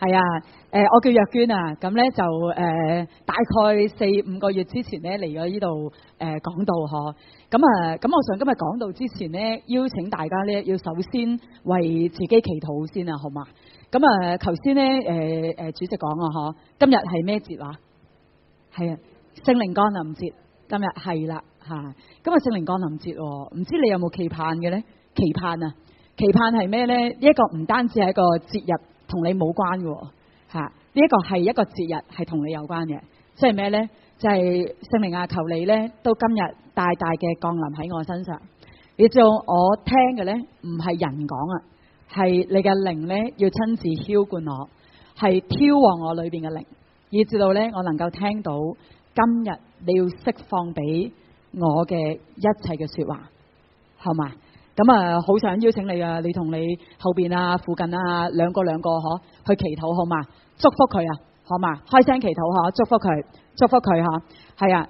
係啊，我叫若娟啊，咁咧就大概4-5個月之前咧嚟咗呢度講道嗬，咁我想今日講道之前咧，邀請大家咧要首先為自己祈禱先啊，好嘛？咁頭先咧主席講啊嗬，今日係咩節話？係啊，聖靈降臨節，今日係啦嚇，今日聖靈降臨節喎，唔知你有冇期盼嘅咧？期盼啊，期盼係咩咧？呢一個唔單止係一個節日，同你冇關嘅嚇，呢一個係一個節日，係同你有關嘅，即係咩咧？就係聖靈啊，求你咧都今日大大嘅降臨喺我身上。你知道我聽嘅咧唔係人講啊，係你嘅靈咧要親自澆灌我，係挑旺我裏邊嘅靈，以至到咧我能夠聽到今日你要釋放俾我嘅一切嘅說話，好嘛？咁好想邀請你啊，你同你後邊啊、附近啊兩個嗬去祈禱，好嘛？祝福佢啊，好嘛？開聲祈禱嗬，祝福佢，祝福佢嗬，係啊，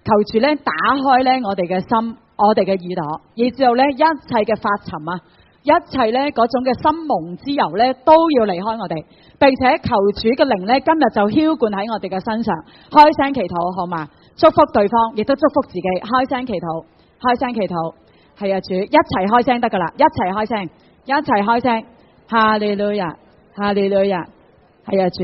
求主咧打開咧我哋嘅心，我哋嘅耳朵，以至到咧一切嘅發沉啊，一切咧嗰種嘅心蒙之油咧都要離開我哋，並且求主嘅靈咧今日就澆灌喺我哋嘅身上，開聲祈禱，好嘛？祝福對方，亦都祝福自己，開聲祈禱，開聲祈禱。係啊，主一齊開聲得噶啦，一齊開聲，一齊開聲，哈利路亞，哈利路亞，係啊主，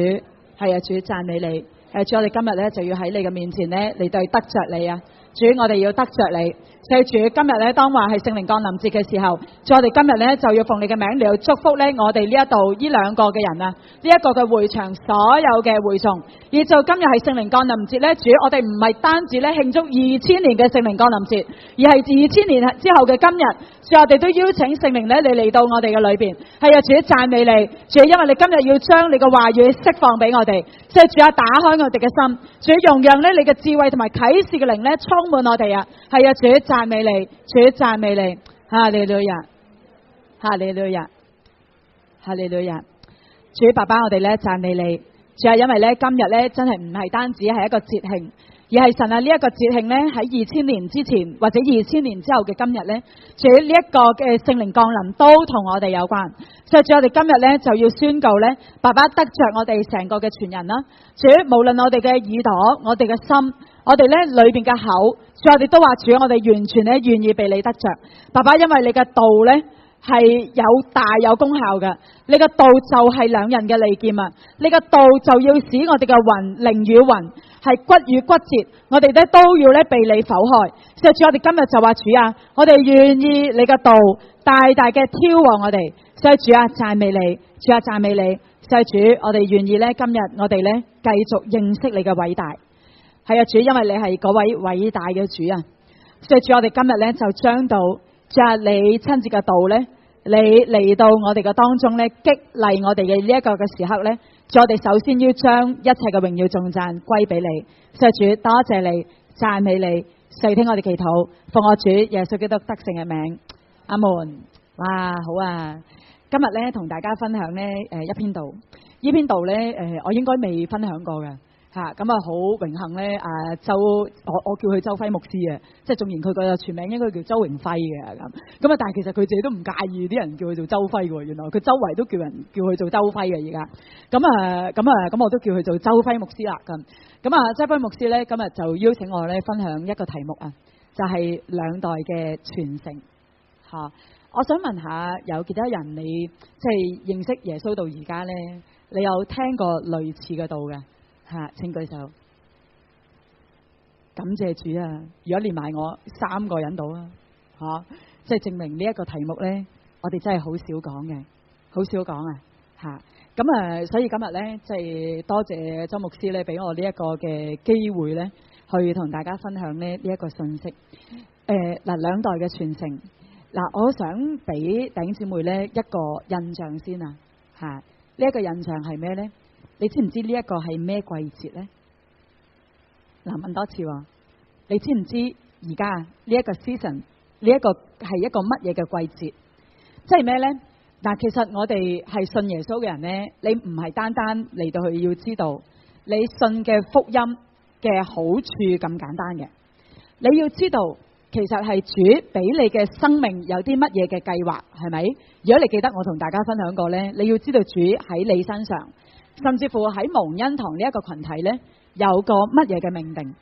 係啊主，讚美你，主我哋今日咧就要喺你嘅面前咧嚟到得着你啊，主我哋要得着你，所以主今日咧當話係聖靈降臨節嘅時候，主我哋今日咧就要奉你嘅名嚟到祝福咧我哋呢一度呢兩個嘅人啊，呢一個嘅會場所有嘅會眾，而就今日係聖靈降臨節咧，主我哋唔係單止咧慶祝2000年嘅聖靈降臨節，而係2000年之後嘅今日，主我哋都邀請聖靈咧你嚟到我哋嘅裏邊，係啊主讚美你，主因為你今日要將你嘅話語釋放俾我哋，即係主啊打開我哋嘅心，主容讓咧你嘅智慧同埋啟示嘅靈咧充滿我哋啊，係啊主讚美你，主讚美你，哈利路亞，哈利路亞，哈利路亞，主爸爸我哋咧讚美你，主係因為咧今日咧真係唔係單止係一個節慶，而係神啊呢一個節慶咧喺2000年之前或者2000年之後嘅今日咧，主呢一個嘅聖靈降臨都同我哋有關，所以主我哋今日咧就要宣告咧，爸爸得着我哋成個嘅全人啦，主無論我哋嘅耳朵、我哋嘅心、我哋咧裏邊嘅口，主我哋都話主我哋完全咧願意被你得着，爸爸因為你嘅道咧係有大有功效嘅，你嘅道就係兩刃嘅利劍啊！你嘅道就要使我哋嘅靈與魂係骨與骨節，我哋咧都要咧被你剖開。所以主我哋今日就話主啊，我哋願意你嘅道大大嘅挑旺我哋。所以主啊讚美你，主啊讚美你。所以主我哋願意咧今日我哋咧繼續認識你嘅偉大。係啊主，因為你係嗰位偉大嘅主啊。所以主我哋今日咧就將到。就係你親自嘅道咧，你嚟到我哋嘅當中咧，激勵我哋嘅呢一個嘅時刻咧，我哋首先要將一切嘅榮耀頌讚歸俾你。所以主多謝你，讚美你，垂聽我哋祈禱，奉我主耶穌基督得勝嘅名，阿門。哇，好啊！今日咧同大家分享咧一篇道，呢篇道咧我應該未分享過嘅。咁好榮幸咧，我叫佢周輝牧師嘅，即係縱然佢個全名應該叫周榮輝嘅咁但係其實佢自己都唔介意啲人叫佢做周輝嘅，原來佢周圍都叫人叫佢做周輝嘅而家，咁我都叫佢做周輝牧師啦咁周輝牧師咧今日就邀請我咧分享一個題目啊，就係兩代嘅傳承吓。我想問下有幾多人你即係認識耶穌到而家咧，你有聽過類似嘅道嘅？請舉手，感謝主啊！如果連埋我3個人到啊，即係證明呢一個題目咧，我哋真係好少講嘅，好少講啊！所以今日咧，即係多謝周牧師咧，俾我呢一個嘅機會咧，去同大家分享咧呢一個信息。兩代嘅傳承，我想俾弟兄姊妹咧一個印象先啊！呢一個印象係咩咧？你知唔知呢一個係咩季節呢？問多次喎，你知唔知而家呢一個 season 呢一個係一個乜嘢嘅季節？即係咩呢？其實我哋係信耶穌嘅人呢，你唔係單單嚟到去要知道你信嘅福音嘅好處咁簡單嘅，你要知道其實係主俾你嘅生命有啲乜嘢嘅計劃，係咪？如果你記得我同大家分享過呢，你要知道主喺你身上甚至乎喺蒙恩堂呢一個群體呢，有個乜嘢嘅命定，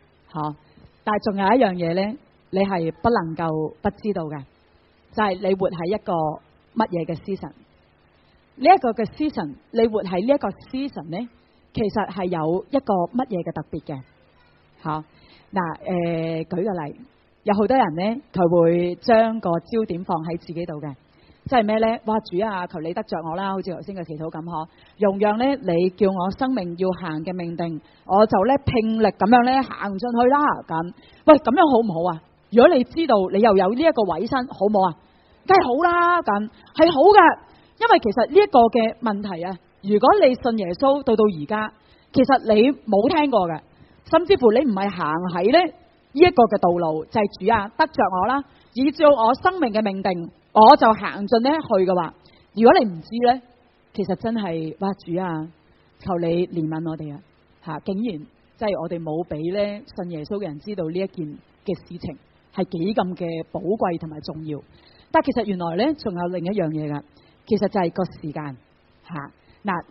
但係仲有一樣嘢呢，你係不能夠不知道嘅，就係你活喺一個乜嘢嘅 season。呢一個嘅 season，你活喺呢一個 season 呢，其實係有一個乜嘢嘅特別嘅。舉個例，有好多人呢，佢會將個焦點放喺自己度嘅。即係咩呢？哇，主啊，求你得着我啦，好似頭先嘅祈禱咁容讓呢，你叫我生命要行嘅命定，我就呢拼力咁樣呢行進去啦。咁，喂，咁樣好唔好啊？如果你知道你又有呢一個委身，好唔好啊？梗係好啦，咁係好嘅，因為其實呢一個嘅問題啊，如果你信耶穌到而家，其實你冇聽過嘅，甚至乎你唔係行喺呢一個嘅道路，就係主啊，得着我啦，依照我生命嘅命定，我就行進呢去嘅話，如果你唔知呢，其實真係哇，主啊，求你憐憫我哋啊，竟然即係我哋冇俾呢信耶穌嘅人知道呢一件嘅事情係幾咁嘅寶貴同埋重要。但其實原來呢，仲有另一樣嘢噶，其實就係個時間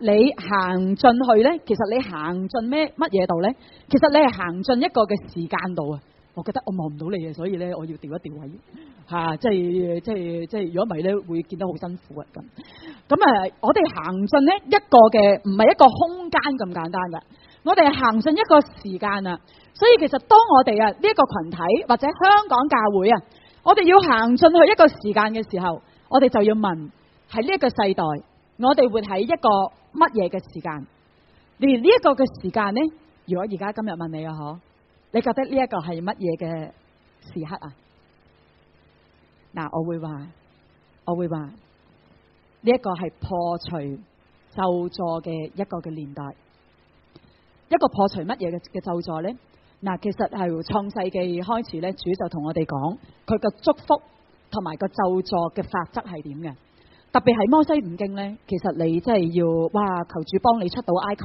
你行進去呢，其實你行進乜嘢度呢？其實你係行進一個嘅時間度啊！我覺得我望唔到你嘅，所以呢，我要調一調位即係如果唔係呢，會見得好辛苦啊！咁我哋行進呢一個嘅唔係一個空間咁簡單噶，我哋係行進一個時間啊！所以其實當我哋呢一個群體或者香港教會啊，我哋要行進去一個時間嘅時候，我哋就要問喺呢一個世代，我哋活喺一個乜嘢嘅時間？而呢一個嘅時間呢，如果而家今日問你你覺得呢一個係乜嘢嘅時刻啊？我會話呢一個係破除咒詛嘅一個嘅年代。一個破除乜嘢嘅咒詛呢？其實係創世記開始呢，主就同我哋講佢嘅祝福同埋個咒詛嘅法則係點嘅。特別係摩西五經呢，其實你真係要求主幫你出到埃及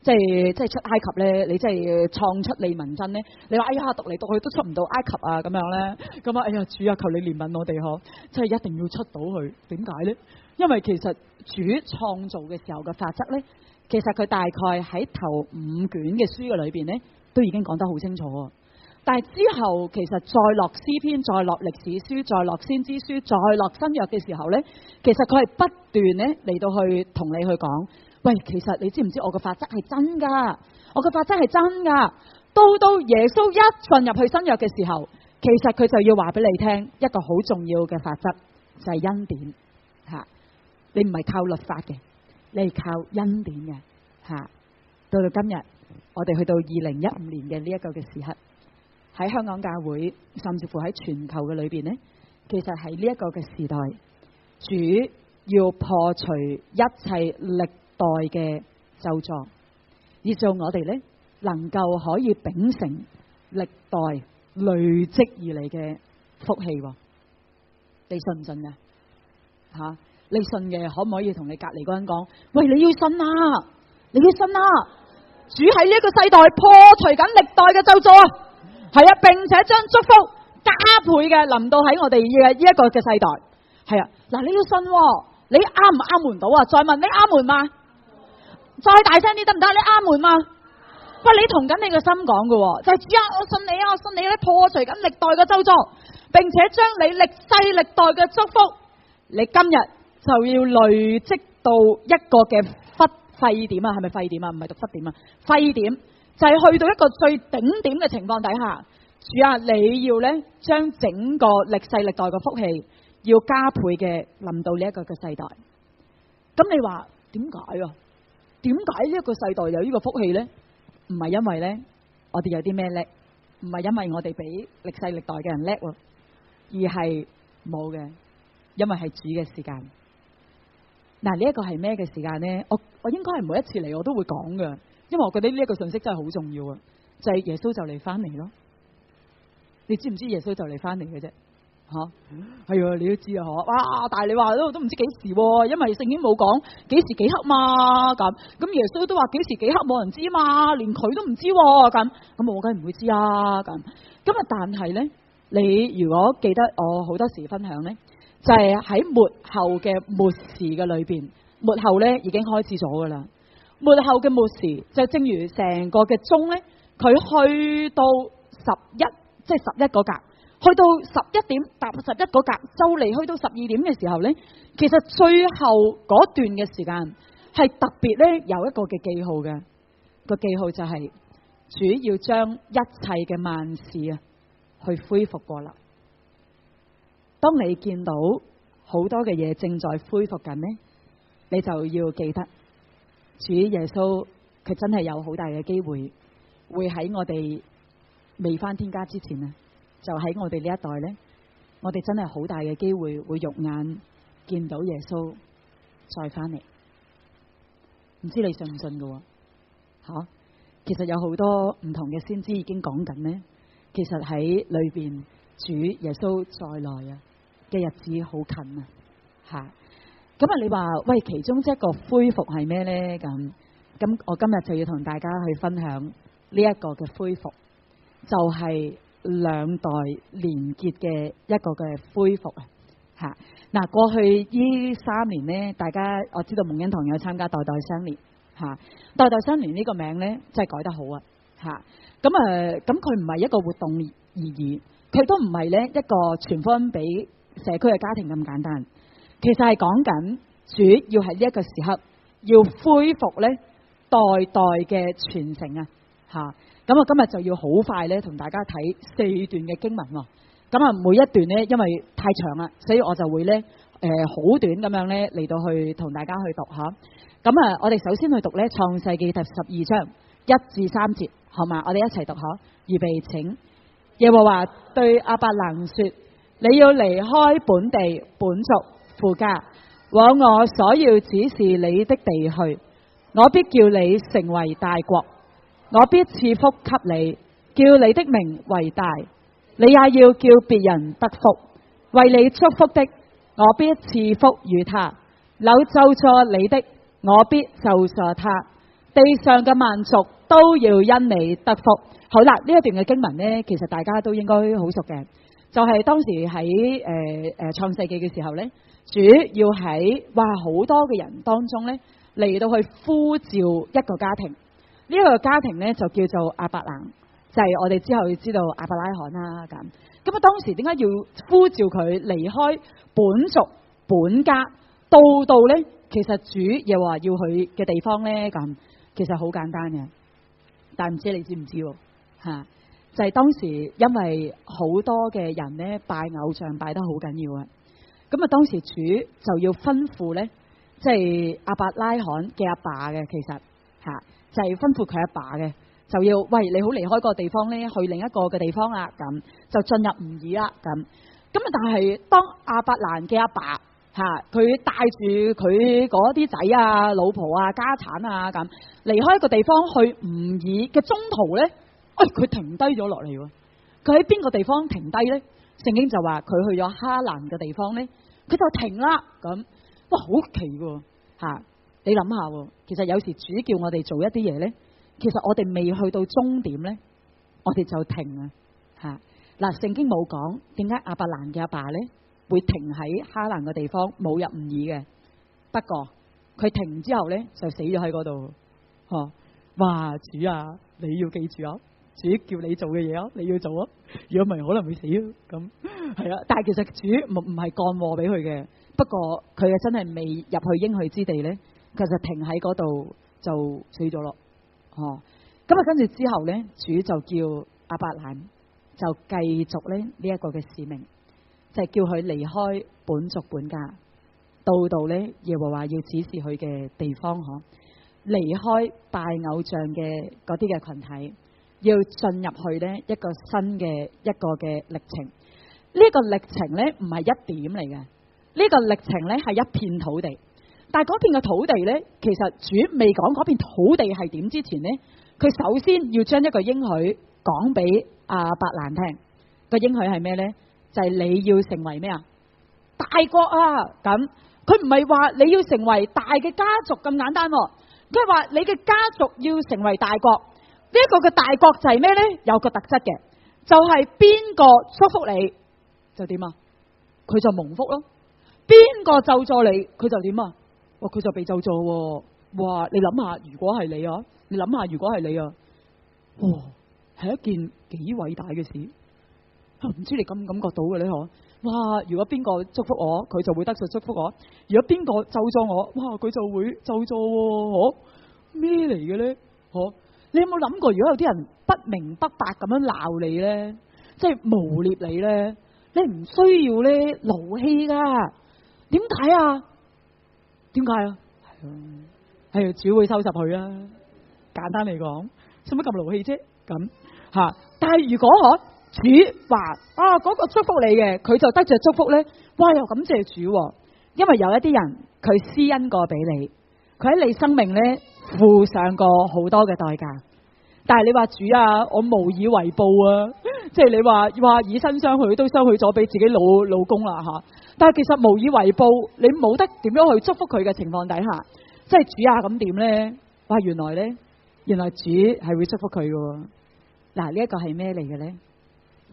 即係出埃及呢，你真係創出利民申呢。你話哎呀，讀嚟讀去都出唔到埃及啊，咁樣呢。咁哎呀，主啊，求你憐憫我哋真係一定要出到去。點解呢？因為其實主創造嘅時候嘅法則呢，其實佢大概喺頭5卷嘅書嘅裏邊呢，都已經講得好清楚。但係之後其實再落詩篇，再落歷史書，再落先知書，再落新約嘅時候呢，其實佢係不斷呢嚟到去同你去講，喂，其實你知唔知我嘅法則係真噶？我嘅法則係真噶。到耶穌一進入去新約嘅時候，其實佢就要話俾你聽一個好重要嘅法則，就係恩典你唔係靠律法嘅，你係靠恩典嘅到今日，我哋去到2015年嘅呢一個嘅時刻，喺香港教會，甚至乎喺全球嘅裏邊呢，其實喺呢一個嘅時代，主要破除一切歷代嘅咒詛，以做我哋呢能夠可以秉承歷代累積而嚟嘅福氣。你信唔信啊？你信嘅可唔可以同你隔籬嗰人講？喂，你要信啊！你要信啊！主喺呢一個世代破除緊歷代嘅咒詛啊！係啊，並且將祝福加倍嘅臨到喺我哋嘅呢一個嘅世代。係啊，你要信，你啱唔啱門到啊？再問你啱門嗎？再大聲啲得唔得？你啱門嗎？喂，你同緊你嘅心講嘅，就係主啊，我信你啊，我信你咧破除緊歷代嘅咒詛，並且將你歷世歷代嘅祝福，你今日就要累積到一個嘅沸點啊，係咪沸點啊？唔係讀沸點啊，沸點就係去到一個最頂點嘅情況底下，主啊，你要呢將整個歷世歷代嘅福氣要加倍嘅臨到呢一個嘅世代。咁你話點解啊？點解呢一個世代有呢個福氣呢？唔係因為呢我哋有啲咩叻，唔係因為我哋比歷世歷代嘅人叻，而係冇嘅，因為係主嘅時間。呢一個係咩嘅時間呢？我應該係每一次嚟我都會講嘅，因為我覺得呢一個信息真係好重要啊！就係耶穌就嚟翻嚟咯。你知唔知耶穌就嚟翻嚟嘅啫？係啊，你都知啊！哇！但係你話都唔知幾時，因為聖經冇講幾時幾刻嘛。咁耶穌都話幾時幾刻冇人知嘛，連佢都唔知咁我梗係唔會知啊。咁但係呢，你如果記得我好多時分享呢，就係喺末後嘅末時嘅裏邊，末後呢已經開始咗噶啦。末後嘅末時，就正如成個嘅鐘咧，佢去到11，即係11嗰格，去到11點踏11嗰格，就嚟去到12點嘅時候咧，其實最後嗰段嘅時間係特別咧有一個嘅記號嘅，個記號就係主要將一切嘅萬事啊去恢復過啦。當你見到好多嘅嘢正在恢復緊呢，你就要記得主耶穌佢真係有好大嘅機會會喺我哋未返天家之前啊，就喺我哋呢一代呢，我哋真係好大嘅機會會肉眼見到耶穌再返嚟。唔知你信唔信㗎吓？其實有好多唔同嘅先知已經講緊呢，其實喺裏邊主耶穌再來啊嘅日子好近啊吓。咁啊，你話喂，其中一個恢復係咩呢？咁我今日就要同大家去分享呢一個嘅恢復，就係兩代連結嘅一個嘅恢復啊吓。嗱，過去呢3年呢，大家我知道蒙恩堂有參加代代相連吓，代代相連呢個名呢，真係改得好啊吓。咁佢唔係一個活動而已，佢都唔係呢一個傳福音俾社區嘅家庭咁簡單。其實係講緊主要喺呢一個時刻要恢復咧代代嘅傳承啊吓。咁我今日就要好快咧同大家睇4段嘅經文。咁啊，每一段咧因為太長啦，所以我就會咧好短咁樣咧嚟到去同大家去讀吓。咁啊，我哋首先去讀咧創世記第12章1至3節，好嘛？我哋一齊讀吓，預備請。耶和華對亞伯蘭說：你要離開本地本族父家，往我所要指示你的地去，我必叫你成為大國，我必賜福給你，叫你的名為大，你也要叫別人得福。為你祝福的，我必賜福與他；有咒詛你的，我必咒詛他。地上嘅萬族都要因你得福。好啦，呢一段嘅經文呢，其實大家都應該好熟嘅，就係當時喺創世記嘅時候呢，主要喺好多嘅人當中呢，嚟到去呼召一個家庭，呢個家庭呢，就叫做亞伯蘭，就係我哋之後要知道亞伯拉罕啦咁。咁啊，當時點解要呼召佢離開本族本家，到呢？其實主又話要去嘅地方呢？咁，其實好簡單嘅，但唔知你知唔知吓？就係當時因為好多嘅人呢，拜偶像拜得好緊要啊。咁啊，當時主就要吩咐呢，即係亞伯拉罕嘅阿爸嘅，其實吓就係吩咐佢阿爸嘅，就要喂，你好離開個地方呢，去另一個嘅地方啦，咁就進入吾珥啦，咁啊，但係當亞伯蘭嘅阿爸吓，佢帶住佢嗰啲仔啊、老婆啊、家產啊咁離開一個地方去吾珥嘅中途呢，佢停低咗落嚟喎。佢喺邊個地方停低呢？聖經就話佢去咗哈蘭嘅地方呢，佢就停啦。咁好奇喎吓！你諗下，其實有時主叫我哋做一啲嘢呢，其實我哋未去到終點呢，我哋就停啊吓。嗱，聖經冇講點解亞伯蘭嘅阿爸呢會停喺哈蘭嘅地方冇入吾珥嘅，不過佢停之後呢，就死咗喺嗰度。哇！主啊，你要記住啊！主叫你做嘅嘢啊，你要做啊！如果唔係，可能會死啊！咁係啊，但係其實主唔係降禍俾佢嘅，不過佢啊真係未入去應許之地咧，佢就停喺嗰度就死咗咯。咁啊，跟住之後咧，主就叫亞伯蘭就繼續咧呢一個嘅使命，就係叫佢離開本族本家，到咧耶和華要指示佢嘅地方，離開拜偶像嘅嗰啲嘅群體。要進入去呢一個新嘅一個嘅歷程，呢個歷程呢唔係一點嚟嘅，呢個歷程呢係一片土地。但係嗰片嘅土地呢，其實主未講嗰片土地係點之前呢，佢首先要將一個應許講俾亞伯蘭聽。個應許係咩呢？就係你要成為咩啊？大國啊！咁佢唔係話你要成為大嘅家族咁簡單，佢係話你嘅家族要成為大國。呢一個嘅大國就係咩呢？有個特質嘅，就係邊個祝福你就點啊？佢就蒙福咯。邊個咒詛你，佢就點啊？佢就被咒詛。哇！你諗下，如果係你啊，你諗下，如果係你啊，哇，係一件幾偉大嘅事。唔知你感唔感覺到嘅咧？嗬！哇！如果邊個祝福我，佢就會得到祝福我；如果邊個咒詛我，哇，佢就會咒詛喎。咩嚟嘅咧？嗬！你有冇諗過，如果有啲人不明不白咁樣鬧你咧，即係誣衊你咧，你唔需要咧勞氣噶？點解啊？點解啊？係主會收拾佢啊！簡單嚟講，使乜咁勞氣啫？咁吓，但係如果主話嗰個祝福你嘅，佢就得着祝福咧，哇！又感謝主，因為有一啲人佢施恩過俾你，佢喺你生命咧付上過好多嘅代價。但係你話主啊，我無以為報啊，即係你話以身相許都相許咗俾自己老公啦吓。但係其實無以為報，你冇得點樣去祝福佢嘅情況底下，即係主啊咁點咧？哇！原來主係會祝福佢嘅。嗱，呢一個係咩嚟嘅咧？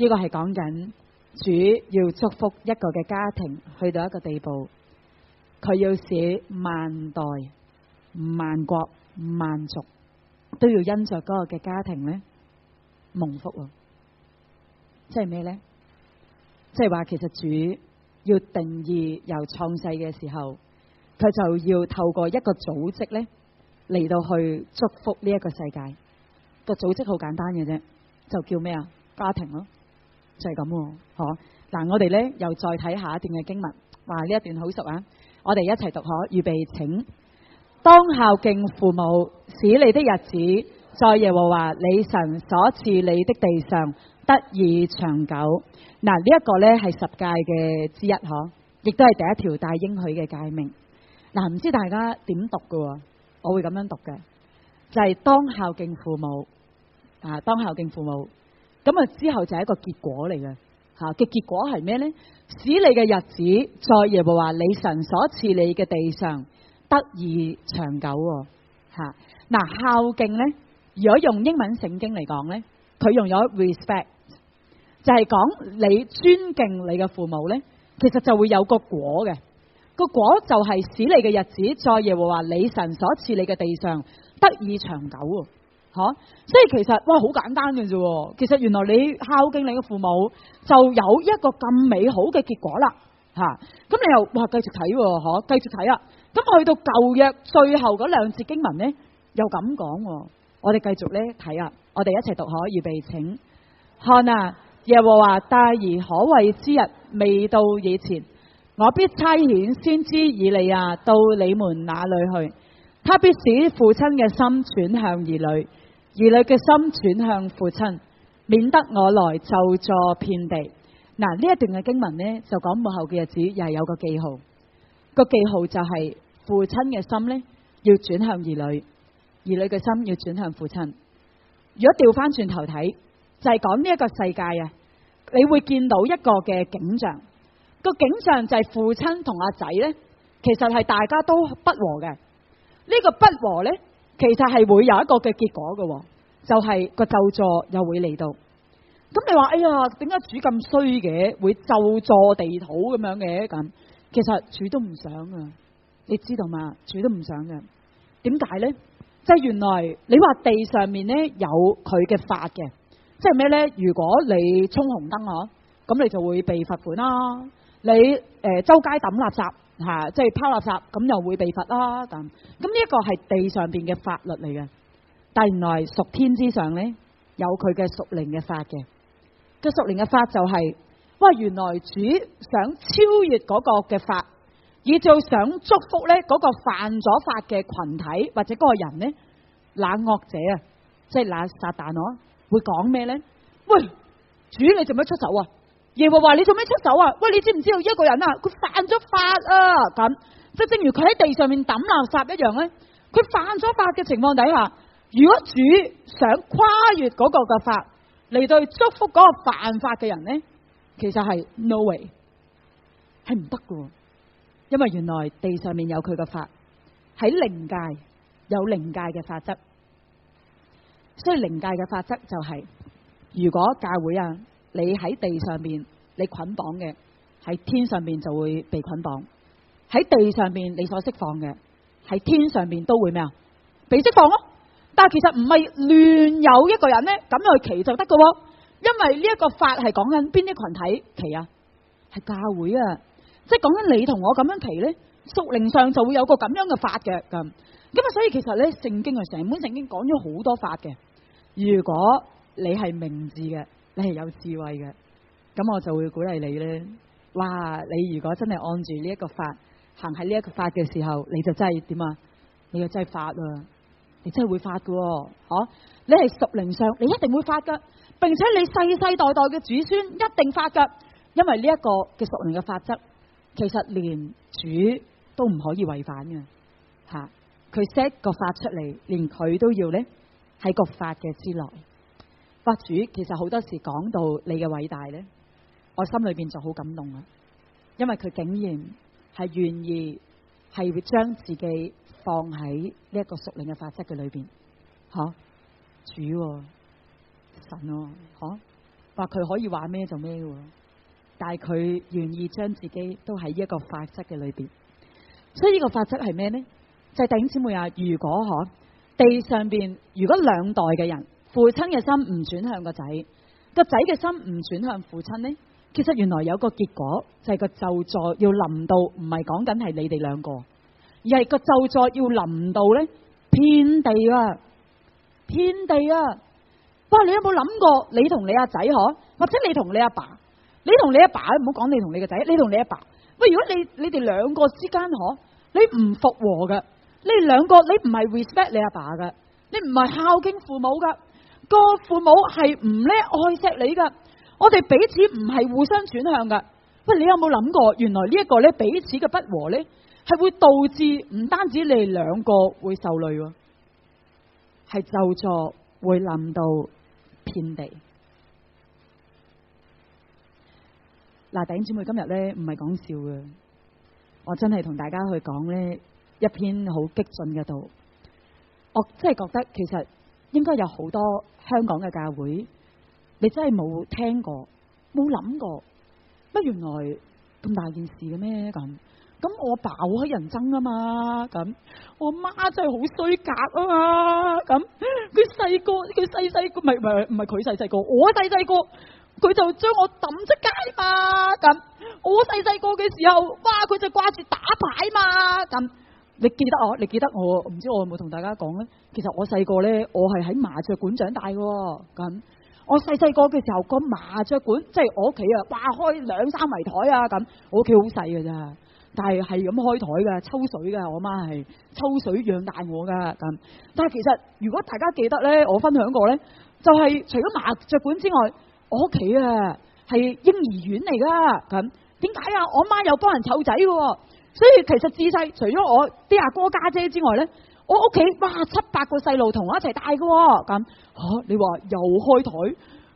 呢個係講緊主要祝福一個嘅家庭去到一個地步，佢要使萬代、萬國、萬族都要因着嗰個嘅家庭咧蒙福。即係咩咧？即係話其實主要定義由創世嘅時候，佢就要透過一個組織咧嚟到去祝福呢一個世界。個組織好簡單嘅啫，就叫咩啊？家庭咯。就係咁，嗱，我哋咧又再睇下一段嘅經文，話呢一段好熟啊！我哋一齊讀，預備請。當孝敬父母，使你的日子在耶和華你神所賜你的地上得以長久。嗱，呢一個咧係十誡嘅之一，亦都係第一條大應許嘅誡命。嗱，唔知大家點讀㗎？我會咁樣讀嘅，就係當孝敬父母，當孝敬父母。咁啊之後就係一個結果嚟嘅，嘅結果係咩呢？使你嘅日子在耶和華你神所賜你嘅地上得以長久。孝敬呢，如果用英文聖經嚟講呢，佢用咗 respect， 就係講你尊敬你嘅父母呢，其實就會有個果嘅。個果就係使你嘅日子在耶和華你神所賜你嘅地上得以長久。所以其實哇好簡單嘅啫，其實原來你孝敬你嘅父母就有一個咁美好嘅結果啦，咁你又哇繼續睇，繼續睇啊，咁去到舊約最後嗰兩節經文呢，又咁講，我哋繼續咧睇啊，我哋一齊讀，預備請。看啊，耶和華大而可畏之日未到以前，我必差遣先知以利亞到你們那裏去，他必使父親嘅心轉向兒女，兒女嘅心轉向父親，免得我來咒詛遍地。嗱，呢一段嘅經文呢，就講末後嘅日子又係有個記號，個記號就係父親嘅心呢要轉向兒女，兒女嘅心要轉向父親。如果調翻轉頭睇，就係講呢一個世界啊，你會見到一個嘅景象，個景象就係父親同阿仔呢，其實係大家都不和嘅。呢個不和呢，其實係會有一個嘅結果嘅，就係個咒詛又會嚟到。咁你話，哎呀，點解主咁衰嘅，會咒詛地土咁樣嘅？咁其實主都唔想啊，你知道嘛？主都唔想嘅。點解呢？即係原來你話地上面呢有佢嘅法嘅，即係咩呢？如果你衝紅燈咁你就會被罰款啦。你周街抌垃圾。即係拋垃圾，咁又會被罰啦。咁呢一個係地上邊嘅法律嚟嘅，但原來屬天之上呢，有佢嘅屬靈嘅法嘅。個屬靈嘅法就係，哇！原來主想超越嗰個嘅法，以做想祝福呢嗰個犯咗法嘅群體或者嗰個人呢，那惡者啊，即係那撒旦會講咩呢？喂，主你做咩出手啊？耶和華你做咩出手啊？喂，你知唔知道一個人啊，佢犯咗法啊？咁即係正如佢喺地上面抌垃圾一樣咧，佢犯咗法嘅情況底下，如果主想跨越嗰個嘅法嚟到祝福嗰個犯法嘅人咧，其實係 no way， 係唔得㗎，因為原來地上面有佢嘅法，喺靈界有靈界嘅法則，所以靈界嘅法則就係，如果教會啊，你喺地上面你捆綁嘅，喺天上面就會被捆綁；喺地上面你所釋放嘅，喺天上邊都會咩啊？被釋放咯。但係其實唔係亂有一個人咧咁樣去祈就得噶，因為呢一個法係講緊邊啲群體祈啊？係教會啊，即係講緊你同我咁樣祈咧，屬靈上就會有個咁樣嘅法嘅咁。咁啊，所以其實咧，聖經啊，成本聖經講咗好多法嘅。如果你係明智嘅，你係有智慧嘅，咁我就會鼓勵你咧。哇！你如果真係按住呢一個法行喺呢一個法嘅時候，你就真係點啊？你就真係發啊！你真係會發噶，嗬！你係屬靈上，你一定會發噶，並且你世世代代嘅子孫一定發噶，因為呢一個嘅屬靈嘅法則，其實連主都唔可以違反嘅吓。佢 set 個法出嚟，連佢都要咧喺個法嘅之內。法主其實好多時講到你嘅偉大咧，我心裏邊就好感動啊！因為佢竟然係願意係會將自己放喺呢一個屬靈嘅法則嘅裏邊，吓主神吓話佢可以話咩就咩嘅，但係佢願意將自己都喺一個法則嘅裏邊。所以呢個法則係咩呢？就係弟兄姊妹啊，如果地上邊如果兩代嘅人，父親嘅心唔轉向個仔，個仔嘅心唔轉向父親呢？其實原來有個結果，就係個咒詛要臨到，唔係講緊係你哋兩個，而係個咒詛要臨到咧遍地啊，遍地啊！哇！你有冇諗過你同你阿仔或者你同你阿爸，你同你阿爸唔好講你同你個仔，你同你阿爸。喂，如果你哋兩個之間你唔復和嘅，你哋兩個你唔係 respect 你阿爸嘅，你唔係孝敬父母嘅，個父母係唔咧愛錫你嘅。我哋彼此唔係互相轉向噶。喂，你有冇諗過，原來呢一個咧彼此嘅不和咧，係會導致唔單止你哋兩個會受累，係咒詛會臨到遍地。嗱，弟兄姊妹，今日咧唔係講笑嘅，我真係同大家去講咧一篇好激進嘅道。我真係覺得其實應該有好多香港嘅教會，你真係冇聽過，冇諗過，乜原來咁大件事嘅咩咁？咁我爸好乞人憎啊嘛，咁我媽真係好衰格啊嘛，咁佢細個，佢細個，唔係佢細個，我細個，佢就將我抌出街嘛，咁我細個嘅時候，哇，佢就掛住打牌嘛，咁你記得我唔知我有冇同大家講咧？其實我細個咧，我係喺麻雀館長大嘅，咁。我細個嘅時候，個麻雀館即係我屋企啊，掛開2-3圍台啊，咁我屋企好細嘅咋，但係咁開台嘅，抽水嘅，我媽係抽水養大我噶咁。但係其實如果大家記得咧，我分享過咧，就係除咗麻雀館之外，我屋企啊係嬰兒園嚟噶咁。點解啊？我媽有幫人湊仔嘅，所以其實自細除咗我啲阿哥家姐之外咧，我屋企哇7-8個細路同我一齊大嘅咁。你話又開台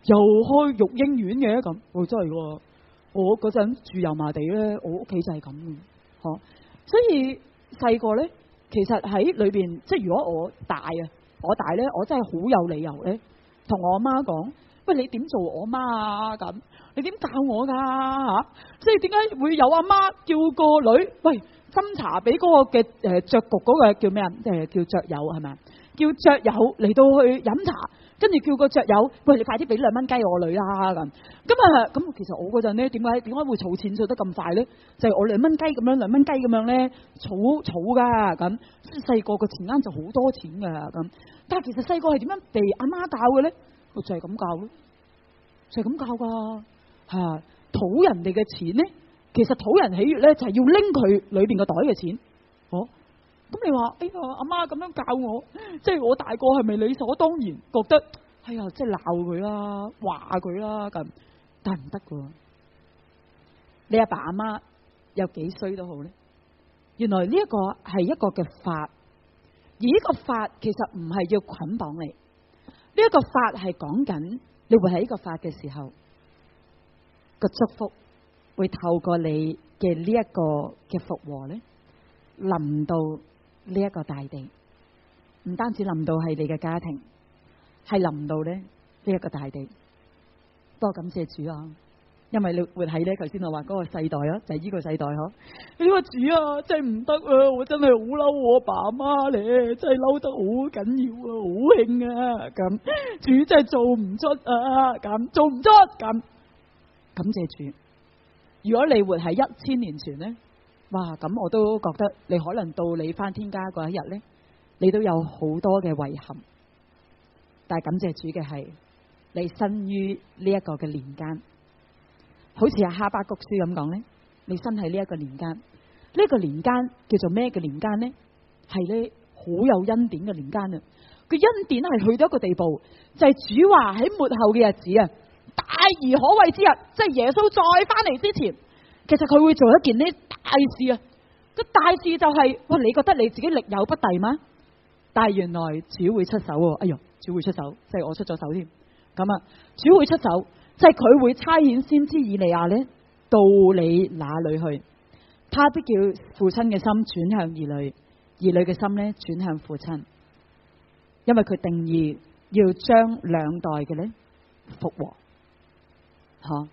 又開育嬰園嘅咁，真係喎！我嗰陣住油麻地咧，我屋企就係咁嘅，所以細個咧，其實喺裏邊，即係如果我大咧，我真係好有理由咧，同我媽講：喂，你點做我媽啊？咁你點教我噶吓？即係點解會有阿媽叫個女喂斟茶俾嗰個嘅雀局嗰個叫咩啊？叫雀友係咪？叫雀友嚟到去飲茶，跟住叫個雀友，喂，你快啲俾2蚊雞我女啦咁。咁其實我嗰陣咧，點解會儲錢儲得咁快咧？就係我2蚊雞咁樣，2蚊雞咁樣咧儲噶咁。細個個錢罌就好多錢噶咁。但係其實細個係點樣被阿媽教嘅咧？我就係咁教咯，就係咁教噶吓。討人哋嘅錢咧，其實討人喜悅咧，就係要拎佢裏邊個袋嘅錢。咁你話，哎呀，阿媽咁樣教我，即係我大個係咪理所當然覺得，哎呀，即係鬧佢啦，話佢啦咁，但係唔得噶。你阿爸阿媽有幾衰都好咧，原來呢一個係一個嘅法，而呢個法其實唔係要捆綁你，呢一個法係講緊你會喺呢個法嘅時候，個祝福會透過你嘅呢一個嘅復和咧，臨到呢一個大地，唔單止臨到係你嘅家庭，係臨到咧呢一個大地。多感謝主啊！因為你活喺咧，頭先我話嗰個世代啊，就係呢個世代嗬。你話主啊，真係唔得啊！我真係好嬲我阿爸阿媽咧，真係嬲得好緊要啊，好興啊！咁主真係做唔出啊，咁做唔出咁。感謝主。如果你活喺1000年前咧，哇！咁我都覺得你可能到你返天家嗰一日咧，你都有好多嘅遺憾。但係感謝主嘅係，你生於呢一個嘅年間。好似阿哈巴谷書咁講咧，你生喺呢一個年間，呢個年間叫做咩嘅年間咧？係咧好有恩典嘅年間啊！個恩典係去到一個地步，就係主話喺末後嘅日子啊，大而可畏之日，即係耶穌再翻嚟之前，其實佢會做一件呢大事啊！個大事就係，哇！你覺得你自己力有不逮嗎？但係原來主會出手喎！哎喲，主會出手，即係我出咗手添。咁啊，主會出手。即係佢會差遣先知以利亞咧到你那裏去，他必叫父親嘅心轉向兒女，兒女嘅心咧轉向父親，因為佢定義要將兩代嘅咧復和。好，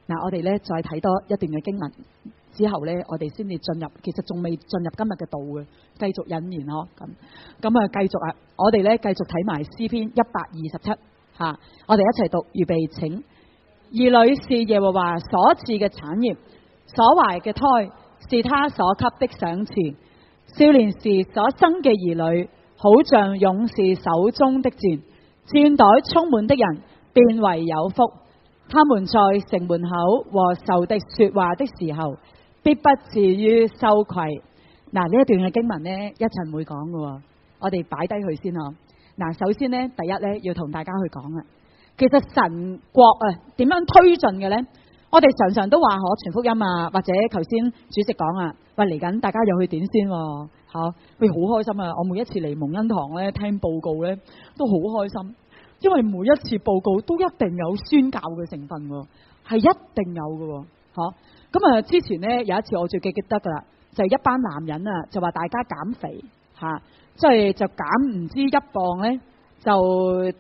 嗱，我哋咧再睇多一段嘅經文之後咧，我哋先至進入，其實仲未進入今日嘅道嘅，繼續引言嗬。咁啊，繼續啊，我哋咧繼續睇埋詩篇127吓，我哋一齊讀，預備請。兒女是耶和華所賜嘅產業，所懷嘅胎是他所給的賞賜。少年時所生嘅兒女，好像勇士手中的箭，箭袋充滿的人便為有福。他們在城門口和仇敵說話的時候，必不至於羞愧。嗱，呢一段嘅經文呢，一陣會講嘅，我哋擺低佢先嗬。嗱，首先呢，第一呢，要同大家去講啊。其實神國啊，點樣推進嘅呢？我哋常常都話可傳福音啊，或者頭先主席講啊，喂，嚟緊大家又去點先喎，喂，好開心啊！我每一次嚟蒙恩堂咧聽報告咧都好開心，因為每一次報告都一定有宣教嘅成分喎，係一定有嘅，咁啊，之前呢，有一次我最記得噶啦，就係一班男人啊，就話大家減肥即係就減唔知1磅咧。就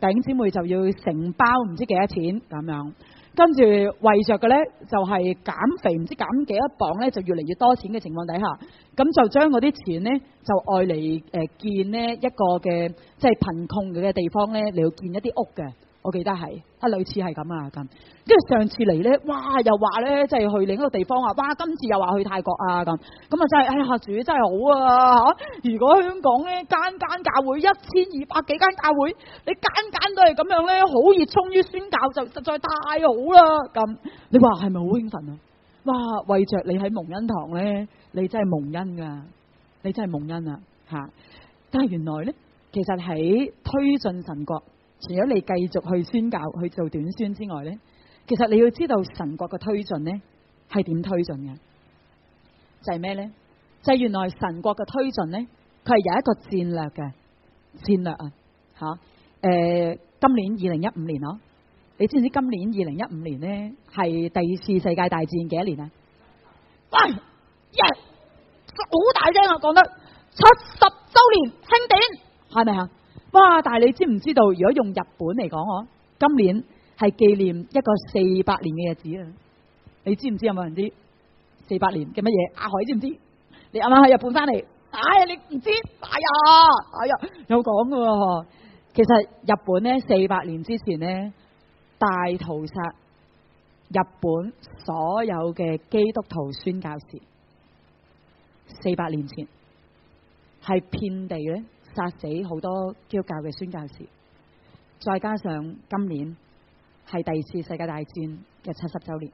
弟兄姊妹就要承包唔知幾多錢咁樣，跟住為着嘅咧就係減肥唔知減幾多磅咧，就越嚟越多錢嘅情況底下，咁就將嗰啲錢咧就愛嚟建呢一個嘅即係貧窮嘅地方咧，你要建一啲屋嘅，我記得係類似係咁啊咁。跟住上次嚟咧，哇又話咧即係去另一個地方啊，哇今次又話去泰國啊咁，咁啊真係哎呀主真係好啊嚇！如果香港咧間教會1200幾間教會，你間都係咁樣咧，好熱衷於宣教就實在太好啦咁。你話係咪好興奮啊？哇！為着你喺蒙恩堂咧，你真係蒙恩噶，你真係蒙恩啊嚇！但係原來咧，其實喺推進神國，除咗你繼續去宣教去做短宣之外咧，其實你要知道神國嘅推進呢係點推進嘅，就係咩呢？就係原來神國嘅推進呢，佢係有一個戰略嘅戰略啊今年2015年咯，你知唔知今年2015年呢係第2次世界大戰幾多年啊？喂，yes，好大聲啊，講得70周年慶典係咪啊？哇！但係你知唔知道，如果用日本嚟講，今年係紀念一個400年嘅日子啊！你知唔知有冇人知400年嘅乜嘢？阿海知唔知？你啱啱喺日本翻嚟，哎呀你唔知？哎呀有講㗎喎。其實日本呢400年之前呢，大屠殺日本所有嘅基督徒宣教士，400年前係遍地咧殺死好多基督教嘅宣教士，再加上今年係第2次世界大戰嘅70周年，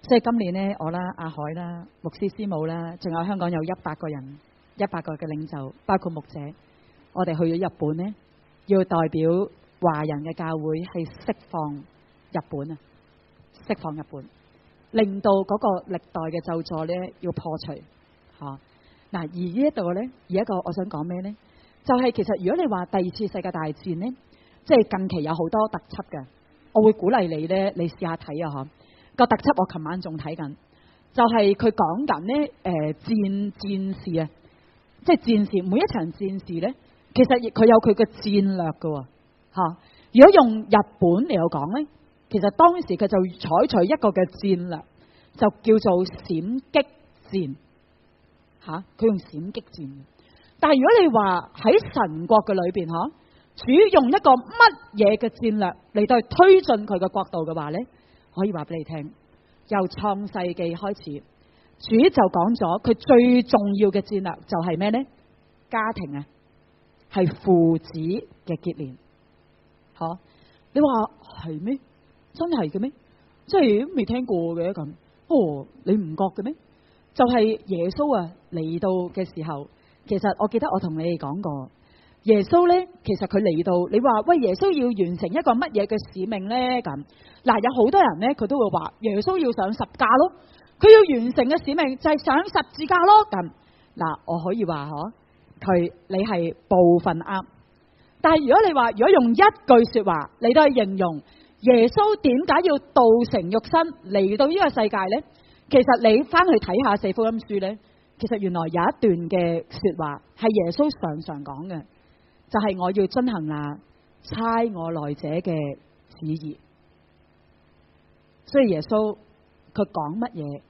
所以今年呢，我啦、阿海啦、牧師師母啦，仲有香港有100個人，100個嘅領袖，包括牧者，我哋去咗日本呢，要代表華人嘅教會係釋放日本啊，釋放日本，令到嗰個歷代嘅咒詛呢要破除嚇。嗱，而呢一度呢，而一個我想講咩呢？就係其實如果你話第2次世界大戰呢，即係近期有好多特輯嘅，我會鼓勵你呢，你試下睇啊嚇。個特輯我琴晚仲睇緊，就係佢講緊呢戰士啊，即係戰士每一場戰士呢，其實亦佢有佢嘅戰略㗎喎嚇。如果用日本嚟講呢，其其實當時佢就採取一個嘅戰略，就叫做閃擊戰。佢用閃擊戰。但係如果你話喺神國嘅裏邊，主用一個乜嘢嘅戰略嚟到去推進佢嘅國度嘅話呢，可以話俾你聽，由創世紀開始，主就講咗佢最重要嘅戰略就係咩呢？家庭啊，係父子嘅結連。你話係咩？真係嘅咩？即係未聽過嘅咁。你唔覺嘅咩？就係耶穌啊嚟到嘅時候，其實我記得我同你哋講過，耶穌呢，其實佢嚟到，你話喂，耶穌要完成一個乜嘢嘅使命呢？咁嗱，有好多人呢，佢都會話耶穌要上十架咯，佢要完成嘅使命就係上十字架咯。咁嗱，我可以話你係部分啱，但係如果你話如果用一句說話嚟到去形容耶穌點解要道成肉身嚟到呢個世界呢？其實你翻去睇下四福音書呢，其實原來有一段嘅說話係耶穌常常講嘅，就係我要遵行那差我來者嘅旨意。所以耶穌佢講乜嘢，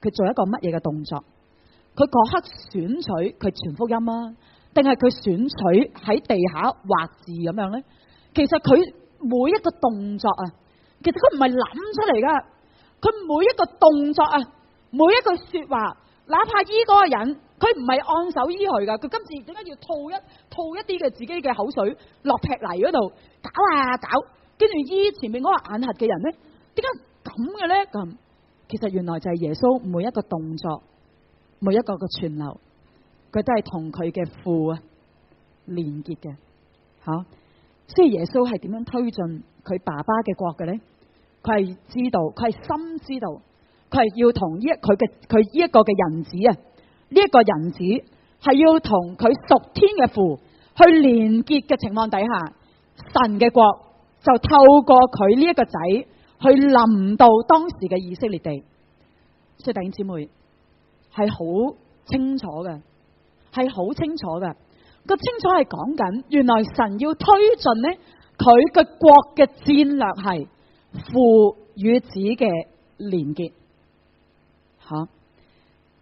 佢做一個乜嘢嘅動作，佢嗰刻選取佢傳福音啊，定係佢選取喺地下畫字咁樣呢？其實佢每一個動作啊，其實佢唔係諗出嚟噶。佢每一個動作啊，每一句說話，哪怕醫嗰個人，佢唔係按手醫佢噶，佢今次點解要吐一啲嘅自己嘅口水落劈泥嗰度搞啊搞，跟住醫前面嗰個眼瞎嘅人呢？點解咁嘅呢？咁其實原來就係耶穌每一個動作，每一個嘅傳流，佢都係同佢嘅父啊連結嘅。所以耶穌係點樣推進佢爸爸嘅國嘅呢？佢係知道，佢係深知道，佢係要同佢呢一個嘅人子啊，呢一個人子係要同佢屬天嘅父去連結嘅情況底下，神嘅國就透過佢呢一個仔去臨到當時嘅以色列地。所以弟兄姊妹係好清楚嘅，係好清楚嘅。個清楚係講緊，原來神要推進呢，佢嘅國嘅戰略係父與子嘅連結。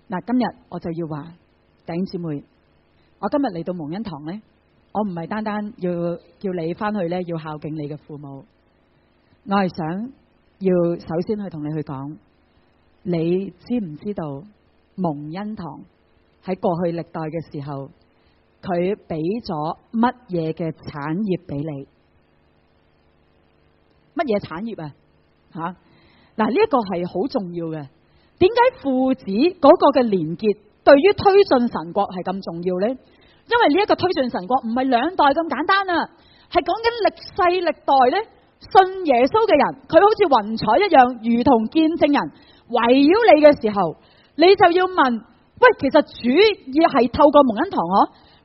嗱，今日我就要話弟兄姊妹，我今日嚟到蒙恩堂呢，我唔係單單要叫你翻去呢，要孝敬你嘅父母，我係想要首先去同你去講，你知唔知道蒙恩堂喺過去歷代嘅時候，佢俾咗乜嘢嘅產業俾你？乜嘢產業啊？嗱，呢一個係好重要嘅。點解父子嗰個嘅連結對於推進神國係咁重要呢？因為呢一個推進神國唔係兩代咁簡單啊，係講緊歷世歷代呢，信耶穌嘅人，佢好似雲彩一樣，如同見證人圍繞你嘅時候，你就要問：喂，其實主要係透過蒙恩堂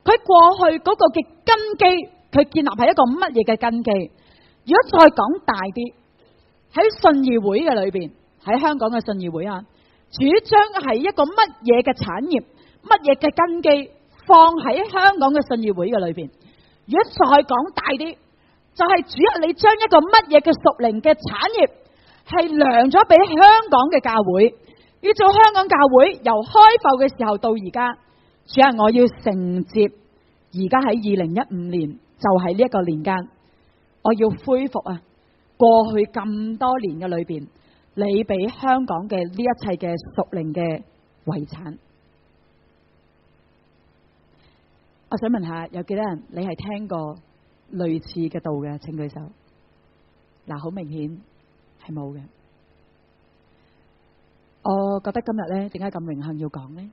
佢過去嗰個嘅根基，佢建立係一個乜嘢嘅根基？如果再講大啲，喺信義會嘅裏邊，喺香港嘅信義會主張係一個乜嘢嘅產業，乜嘢嘅根基放喺香港嘅信義會嘅裏邊。如果再講大啲，就係主要你將一個乜嘢嘅屬靈嘅產業係量咗俾香港嘅教會，要做香港教會由開埠嘅時候到而家，主要我要承接而家喺2015年，就係呢一個年間，我要恢復過去咁多年嘅裏邊，你俾香港嘅呢一切嘅屬靈嘅遺產。我想問下，有幾多人你係聽過類似嘅道嘅？請舉手。嗱，好明顯係冇嘅。我覺得今日呢，點解咁榮幸要講呢？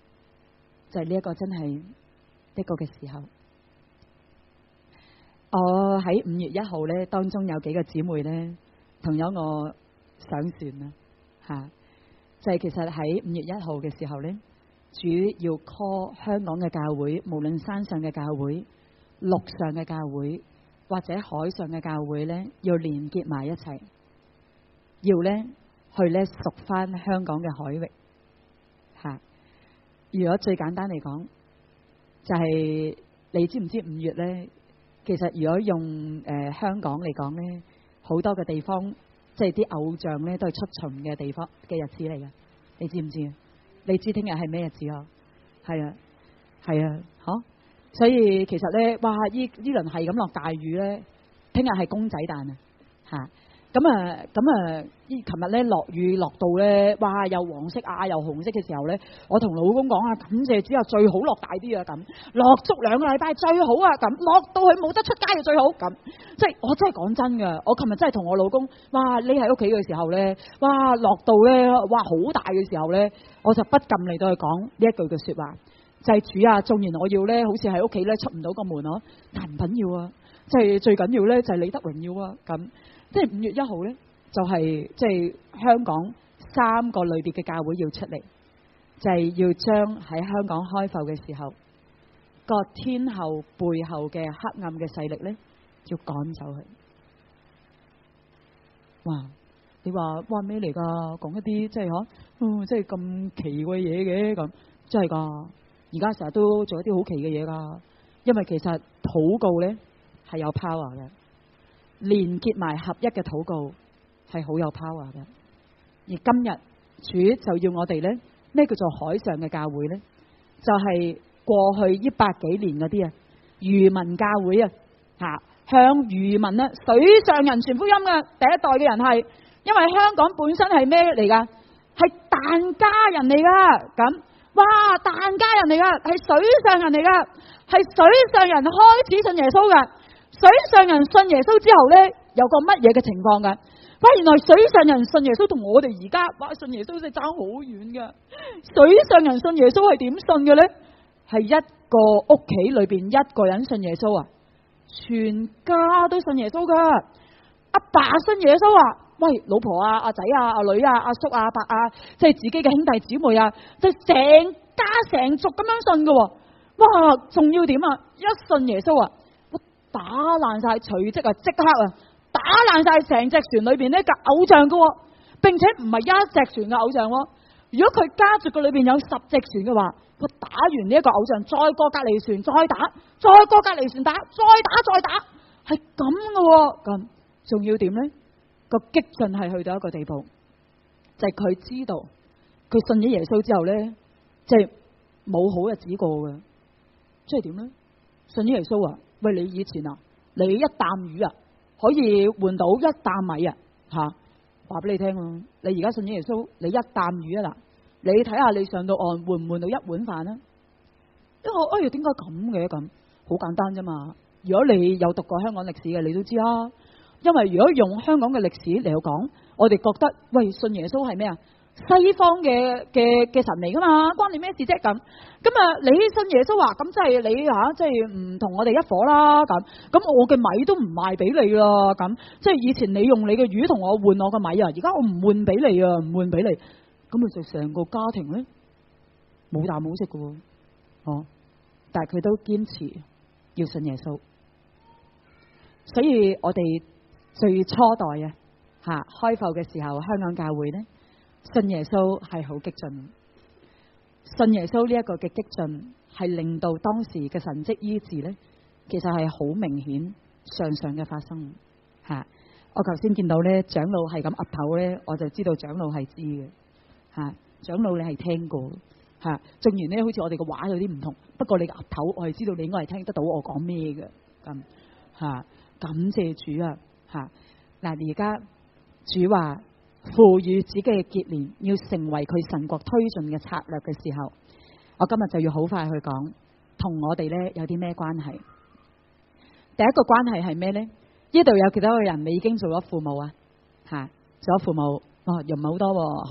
就係呢一個真係一個嘅時候。我喺5月1號呢，當中有幾個姊妹呢，同樣我上船啦，就係其實喺5月1號嘅時候呢，主要 call 香港嘅教會，無論山上嘅教會、陸上嘅教會或者海上嘅教會呢，要連結埋一齊，要呢去呢屬翻香港嘅海域。如果最簡單嚟講，就係你知唔知5月呢？其實如果用香港嚟講呢，好多嘅地方即係啲偶像咧都係出巡嘅地方嘅日子嚟嘅，你知唔知啊？你知聽日係咩日子啊？係啊，係啊，所以其實咧，哇！呢輪係咁落大雨咧，聽日係公仔誕啊，嚇！咁琴日咧落雨落到咧，哇！又黃色啊，又紅色嘅時候咧，我同老公講啊，感謝主啊，最好落大啲啊，咁落足2個禮拜最好啊，咁落到佢冇得出街就最好，咁即係我真係講真㗎，我琴日真係同我老公，哇！匿喺屋企嘅時候咧，哇！落到咧，哇！好大嘅時候咧，我就不禁嚟到去講呢一句嘅説話，就係主啊，縱然我要咧，好似喺屋企咧出唔到個門咯，但唔緊要啊，即係最緊要咧就係你得榮耀啊，咁。即係5月1號咧，就係即係香港3個類別嘅教會要出嚟，就係要將喺香港開埠嘅時候，個天后背後嘅黑暗嘅勢力咧，要趕走佢。哇！你話哇咩嚟㗎？講一啲即係即係咁奇怪嘢嘅咁，真係㗎。而家成日都做一啲好奇嘅嘢㗎，因為其實禱告咧係有 power 嘅。連結埋合一嘅禱告係好有 power 嘅，而今日主就要我哋呢，咩叫做海上嘅教會呢？就係過去呢100幾年嗰啲漁民教會啊，向漁民呢水上人傳福音嘅第一代嘅人係，因為香港本身係咩嚟㗎？係疍家人嚟㗎，咁哇疍家人嚟㗎，係水上人嚟㗎，係水上人開始信耶穌㗎。水上人信耶穌之後呢，有個乜嘢嘅情況㗎？哇！原來水上人信耶穌同我哋而家哇信耶穌真係爭好遠㗎。水上人信耶穌係點信嘅呢？係一個屋企裏邊一個人信耶穌啊，全家都信耶穌㗎。阿爸信耶穌啊，喂，老婆啊、阿仔啊、阿女啊、阿叔啊、阿伯啊，即係自己嘅兄弟姊妹啊，就成家成族咁樣信㗎。哇！仲要點啊？一信耶穌啊！打爛晒，隨即啊，即刻啊，打爛晒成隻船裏邊呢個偶像噶，並且唔係一隻船嘅偶像。如果佢家族嘅裏邊有10隻船嘅話，佢打完呢一個偶像，再過隔離船，再打，再過隔離船打，再打，係咁噶。咁仲要點呢？個激進係去到一個地步，就係佢知道佢信咗耶穌之後呢，即係冇好日子過嘅，即係點呢？信咗耶穌啊！喂，你以前啊，你一擔魚啊，可以換到1擔米啊，話俾你聽啊！你而家信咗耶穌，你1擔魚啊嗱，你睇下你上到岸換唔換到1碗飯啊？因為點解咁嘅咁？好簡單啫嘛！如果你有讀過香港歷史嘅，你都知啊。因為如果用香港嘅歷史嚟講，我哋覺得喂，信耶穌係咩啊？西方嘅神嚟噶嘛，關你咩事啫？咁你信耶穌啊，咁即係你即係唔同我哋一伙啦。咁我嘅米都唔賣俾你啦。咁即係以前你用你嘅魚同我換我嘅米啊，而家我唔換俾你啊，唔換俾你。咁咪就成個家庭咧冇啖好食噶喎。但係佢都堅持要信耶穌，所以我哋最初代開埠嘅時候，香港教會呢。信耶穌係好激進，信耶穌呢一個嘅激進係令到當時嘅神蹟醫治呢，其實係好明顯常嘅發生。我頭先見到呢長老係咁岌頭呢，我就知道長老係知嘅。長老你係聽過縱然呢好似我哋嘅話有啲唔同，不過你嘅岌頭我係知道你應該係聽得到我講咩嘅。感謝主啊！嗱，而家主話。父與子嘅結連要成為佢神國推進嘅策略嘅時候，我今日就要好快去講，同我哋呢有啲咩關係？第一個關係係咩呢？呢度有幾多個人你已經做咗父母啊？做咗父母又唔係好多喎，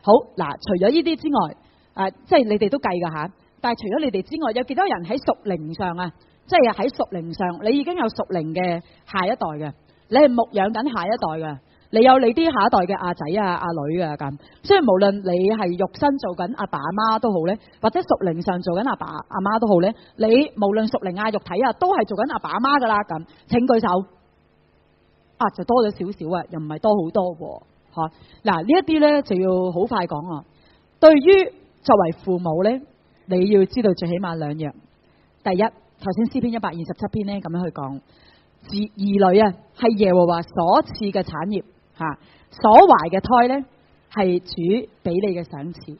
好嗱，除咗呢啲之外，即係你哋都計噶吓。但係除咗你哋之外，有幾多人喺屬靈上啊？即係喺屬靈上，你已經有屬靈嘅下一代嘅，你係牧養緊下一代嘅。你有你啲下一代嘅阿仔啊、阿女啊咁，所以無論你係肉身做緊阿爸阿媽都好咧，或者屬靈上做緊阿爸阿媽都好咧，你無論屬靈啊、肉體啊，都係做緊阿爸阿媽噶啦咁。請舉手，就多咗少少啊，又唔係多好多喎。嗱呢一啲咧就要好快講啊。對於作為父母咧，你要知道最起碼2樣。第一，頭先詩篇127篇咧咁樣去講，兒女啊係耶和華所賜嘅產業。嚇。所懷嘅胎咧係主俾你嘅賞賜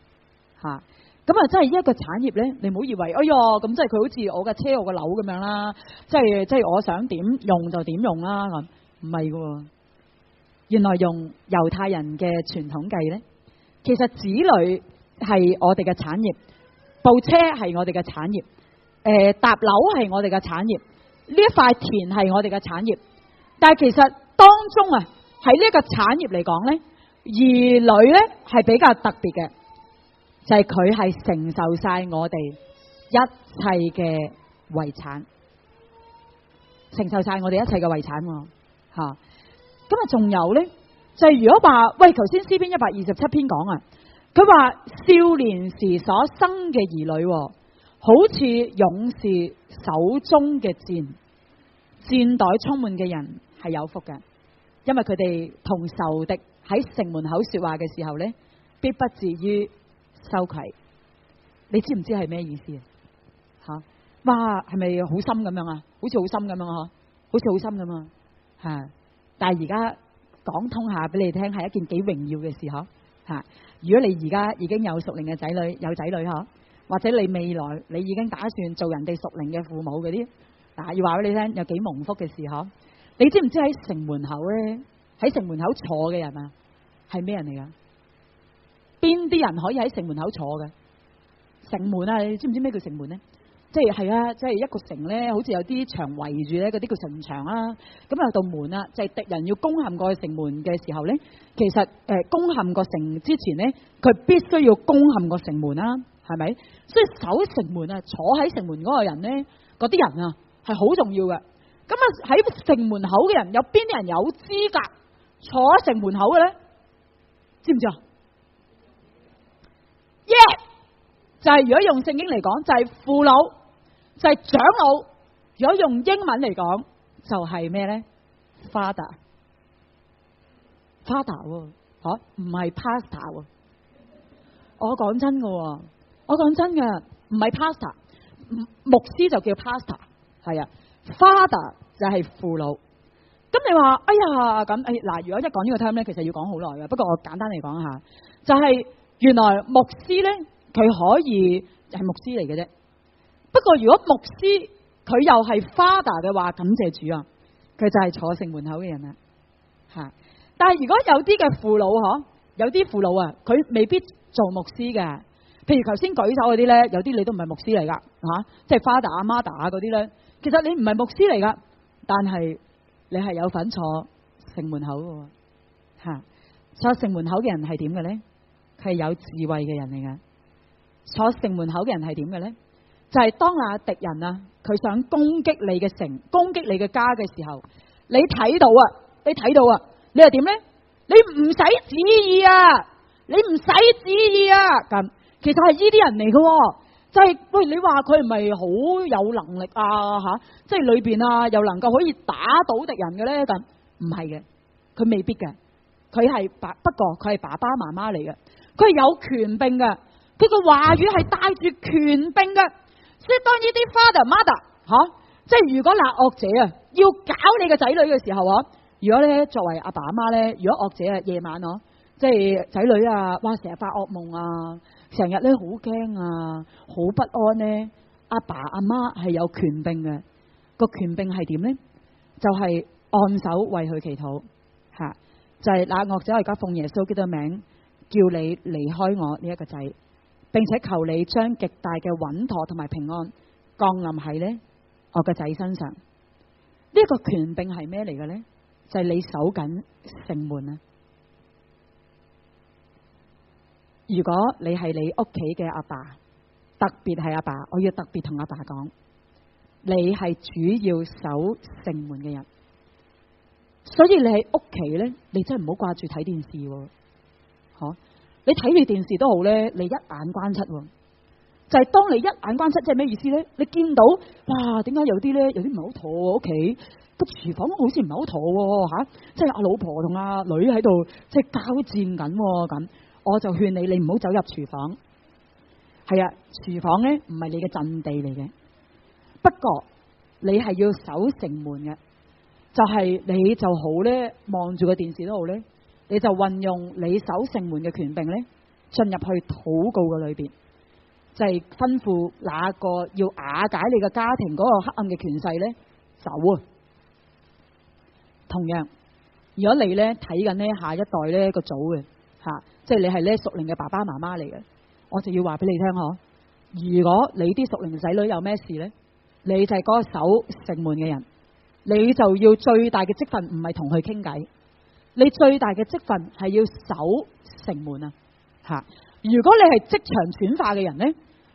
嚇。咁啊，真係一個產業咧，你唔好以為，哎呀，咁即係佢好似我嘅車、我嘅樓咁樣啦，即係我想點用就點用啦咁，唔係嘅。原來用猶太人嘅傳統計咧，其實子女係我哋嘅產業，部車係我哋嘅產業，搭樓係我哋嘅產業，呢一塊田係我哋嘅產業。但係其實當中啊，喺呢一個產業嚟講咧，兒女咧係比較特別嘅。就係佢係承受晒我哋一切嘅遺產，承受晒我哋一切嘅遺產吓。咁啊，仲有咧，就係如果話喂，頭先詩篇127篇講啊，佢話少年時所生嘅兒女，好似勇士手中嘅箭袋充滿嘅人係有福嘅，因為佢哋同仇敵喺城門口說話嘅時候咧，必不至於羞愧。你知唔知係咩意思啊？吓，哇，係咪好深咁樣啊？好似好深咁樣嗬，好似好深咁啊！吓，但係而家講通下俾你聽，係一件幾榮耀嘅事嗬。吓，如果你而家已經有屬靈嘅仔女，有仔女嗬，或者你未來你已經打算做人哋屬靈嘅父母嗰啲，嗱，要話俾你聽，有幾蒙福嘅事嗬。你知唔知喺城門口咧，喺城門口坐嘅人啊，係咩人嚟噶？邊啲人可以喺城門口坐嘅？城門啊，你知唔知咩叫城門呢？即係啊，即係一個城咧，好似有啲牆圍住咧，嗰啲叫城牆啦。咁有道門啊，就係敵人要攻陷過去城門嘅時候咧，其實攻陷個城之前咧，佢必須要攻陷個城門啦，係咪？所以守城門啊，坐喺城門嗰個人咧，嗰啲人啊係好重要嘅。咁啊喺城門口嘅人，有邊啲人有資格坐喺城門口嘅咧？知唔知啊？就係如果用聖經嚟講，就係父老，就係長老。如果用英文嚟講，就係咩咧 ？Father， 吓，唔係 pastor。我講真嘅，唔係 pastor， 牧師就叫 pastor， 係啊 ，Father 就係父老。咁你話，哎呀，咁嗱，如果一講呢個 term 咧，其實要講好耐嘅。不過我簡單嚟講下，就係原來牧師咧。佢可以係牧師嚟嘅啫，不過如果牧師佢又係 father 嘅話，感謝主啊，佢就係坐城門口嘅人啦吓。但係如果有啲嘅父老有啲父老啊，佢未必做牧師嘅。譬如頭先舉手嗰啲咧，有啲你都唔係牧師嚟噶吓，即係 father 啊 mother 啊嗰啲咧，其實你唔係牧師嚟噶，但係你係有份坐城門口嘅吓。坐城門口嘅人係點嘅咧？佢係有智慧嘅人嚟嘅。坐城門口嘅人係點嘅咧？就係當敵人啊，佢想攻擊你嘅城、攻擊你嘅家嘅時候，你睇到啊，你係點咧？你唔使旨意啊，咁，其實係呢啲人嚟嘅，就係喂，你話佢唔係好有能力啊吓，即係裏邊啊又能夠可以打倒敵人嘅咧？咁唔係嘅，佢未必嘅，佢係不過佢係爸爸媽媽嚟嘅，佢係有權柄嘅。佢個話語係帶住權柄嘅，所以當呢啲 father mother 即係如果惡者啊要搞你嘅仔女嘅時候如果咧作為阿爸阿媽咧，如果惡者夜晚即係仔女啊，哇成日發惡夢啊，成日咧好驚啊，好不安咧，阿爸阿媽係有權柄嘅，個權柄係點咧？就係按手為佢祈禱吓，就係惡者而家奉耶穌基督嘅名叫你離開我呢一個仔。並且求你將極大嘅穩妥同埋平安降臨喺呢我嘅仔身上。呢一個權柄係咩嚟嘅呢？就係你守緊城門啊！如果你係你屋企嘅阿爸，特別係阿爸，我要特別同阿爸講，你係主要守城門嘅人。所以你喺屋企呢，你真係唔好掛住睇電視喎，你睇你電視都好咧，你一眼關七，就係當你一眼關七，即係咩意思咧？你見到哇，點解有啲咧，有啲唔係好妥喎？屋企個廚房好似唔係好妥吓，即係阿老婆同阿女喺度即係交戰緊咁，我就勸你，你唔好走入廚房。係啊，廚房咧唔係你嘅陣地嚟嘅，不過你係要守城門嘅，就係你就好咧，望住個電視都好咧。你就運用你守城門嘅權柄咧，進入去禱告嘅裏邊，就係吩咐那個要瓦解你嘅家庭嗰個黑暗嘅權勢咧走啊！同樣，如果你咧睇緊呢下一代咧個組嘅嚇，即係你係咧屬靈嘅爸爸媽媽嚟嘅，我就要話俾你聽嗬。如果你啲屬靈仔女有咩事咧，你就係嗰個守城門嘅人，你就要最大嘅職分唔係同佢傾偈，你最大嘅職分係要守城門啊！嚇，如果你係職場轉化嘅人咧，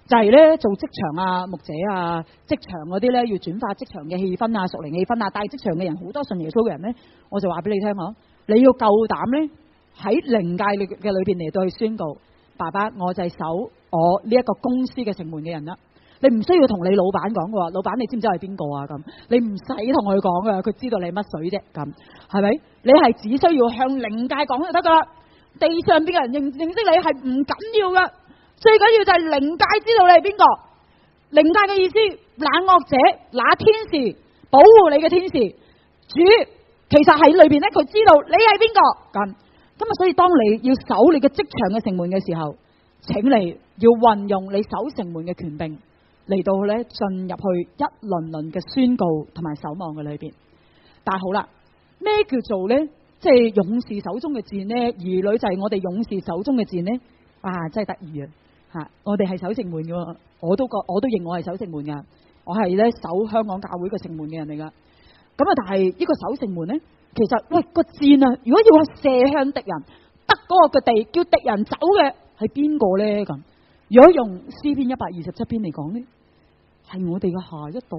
就係咧做職場啊牧者啊，職場嗰啲咧要轉化職場嘅氣氛啊，屬靈氣氛啊，帶職場嘅人好多信耶穌嘅人咧，我就話俾你聽嗬，你要夠膽咧喺靈界嘅裏邊嚟到去宣告，爸爸我就係守我呢一個公司嘅城門嘅人啦。你唔需要同你老闆講嘅，老闆你知唔知係邊個啊？咁你唔使同佢講嘅，佢知道你乜水啫。咁係咪？你係只需要向靈界講就得噶啦。地上邊嘅人認識你係唔緊要噶，最緊要就係靈界知道你係邊個。靈界嘅意思，那惡者，那天使保護你嘅天使，主其實喺裏邊咧，佢知道你係邊個。咁啊，所以當你要守你嘅職場嘅城門嘅時候，請你要運用你守城門嘅權柄。嚟到咧進入去一輪輪嘅宣告同埋守望嘅裏邊，但係好啦，咩叫做咧？即係勇士手中嘅箭咧，兒女就係我哋勇士手中嘅箭咧，哇！真係得意啊！嚇，我哋係守城門嘅，我都認我係守城門噶，我係咧守香港教會嘅城門嘅人嚟噶。咁啊，但係呢個守城門咧，其實喂個箭啊，如果要我射向敵人，得嗰個嘅地叫敵人走嘅係邊個咧？咁如果用詩篇127篇嚟講咧？係我哋嘅下一代，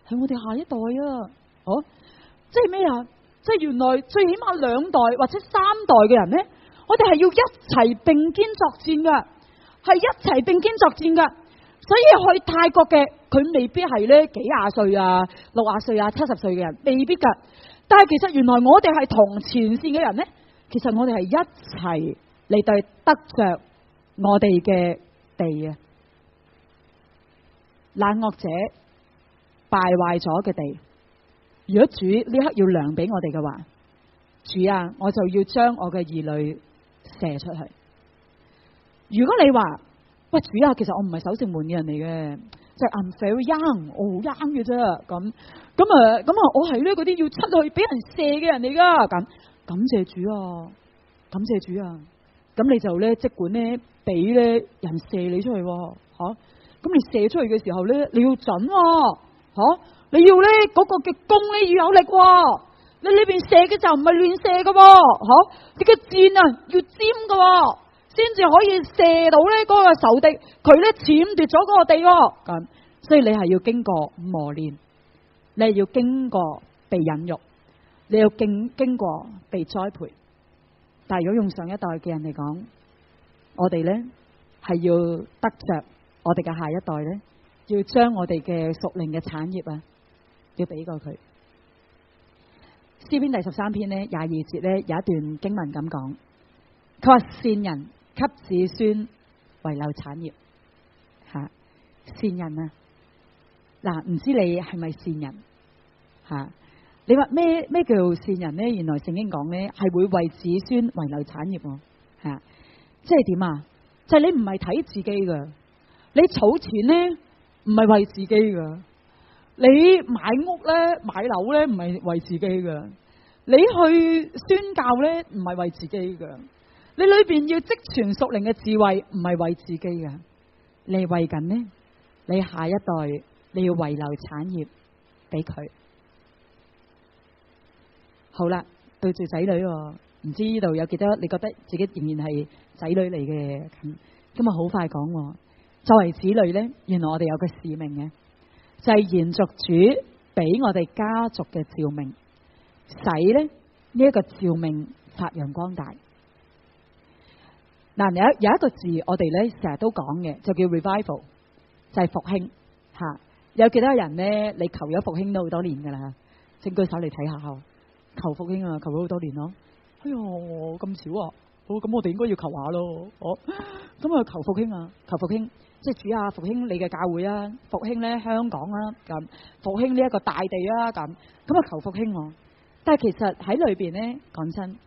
係我哋下一代啊！哦，即係咩啊？即係原來最起碼2代或者3代嘅人咧，我哋係要一齊並肩作戰噶，係一齊並肩作戰噶。所以去泰國嘅佢未必係咧幾廿歲啊、60歲啊、70歲嘅人，未必噶。但係其實原來我哋係同前線嘅人咧，其實我哋係一齊嚟對得着我哋嘅地啊！那惡者敗壞咗嘅地，如果主呢刻要量俾我哋嘅話，主啊，我就要將我嘅兒女射出去。如果你話喂，主啊，其實我唔係守城門嘅人嚟嘅，即係 I'm very young，我好 young 嘅啫。咁我係咧嗰啲要出去俾人射嘅人嚟噶。咁感謝主啊，感謝主啊。咁你就咧即管咧俾咧人射你出去吓。咁你射出去嘅時候咧，你要準你要咧嗰個嘅弓咧要有力你裏邊射嘅就唔係亂射噶你嘅箭啊要尖噶先至可以射到咧嗰個仇敵，佢咧僭奪咗嗰個地咁，所以你係要經過磨練，你係要經過被引育，你要經過被栽培。但係如果用上一代嘅人嚟講，我哋咧係要得着。我哋嘅下一代咧，要將我哋嘅屬靈嘅產業啊，要俾過佢。詩篇第13篇咧22節咧有一段經文咁講，佢話善人給子孫遺留產業吓，善人啊，嗱唔知你係咪善人吓？你話咩叫善人咧？原來聖經講咧係會為子孫遺留產業吓，即係點啊？就係你唔係睇自己噶。你儲錢咧唔係為自己噶，你買屋咧買樓咧唔係為自己噶，你去宣教咧唔係為自己噶，你裏邊要積存屬靈嘅智慧唔係為自己噶，你係為緊呢？你下一代你要遺留產業俾佢。好啦，對住仔女，唔知呢度有幾多你覺得自己仍然係仔女嚟嘅？今日好快講。作為子女呢，原來我哋有個使命嘅，就係延續主俾我哋家族嘅召命，使咧呢一個召命發揚光大。嗱，有一個字我哋咧成日都講嘅，就叫 revival， 就係復興吓。有幾多人呢？你求咗復興都好多年噶啦，請舉手嚟睇下。求復興啊，求咗好多年咯。哎喲，咁少啊！好，咁我哋應該要求下咯。咁啊，求復興啊，求復興。即係主啊，復興你嘅教會啊，復興咧香港啊，咁復興呢一個大地啊，咁啊求復興我。但係其實喺裏邊咧，講真，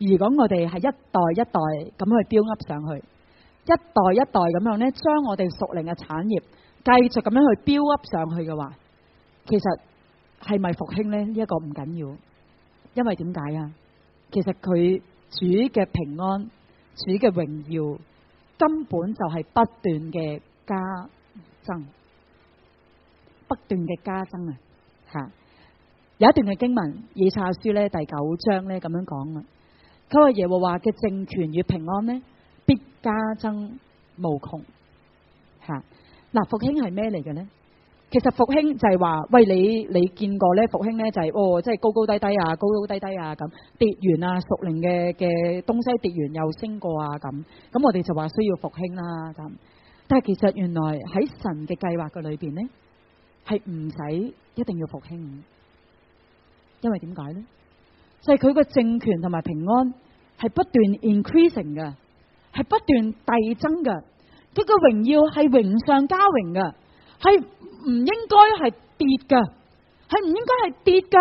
如果我哋係一代一代咁去 build up 上去，一代一代咁樣呢，將我哋屬靈嘅產業繼續咁樣去 build up 上去嘅話，其實係咪復興呢？呢一個唔緊要，因為點解啊？其實佢主嘅平安、主嘅榮耀，根本就係不斷嘅加增，不斷嘅加增啊！吓，有一段嘅經文，以賽亞書咧第9章咧咁樣講啊，佢話耶和華嘅政權與平安呢，必加增無窮。吓，嗱，復興係咩嚟嘅呢？其實復興就係話，喂，你見過咧？復興咧就係即係高高低低啊，高高低低啊咁，跌完啊，屬靈嘅東西跌完又升過啊咁，咁我哋就話需要復興啦咁。但係其實原來喺神嘅計劃嘅裏邊呢，係唔使一定要復興，因為點解呢？就係佢個政權同埋平安係不斷 increasing 嘅，係不斷遞增嘅，佢個榮耀係榮上加榮嘅，係唔應該係跌嘅，係唔應該係跌嘅。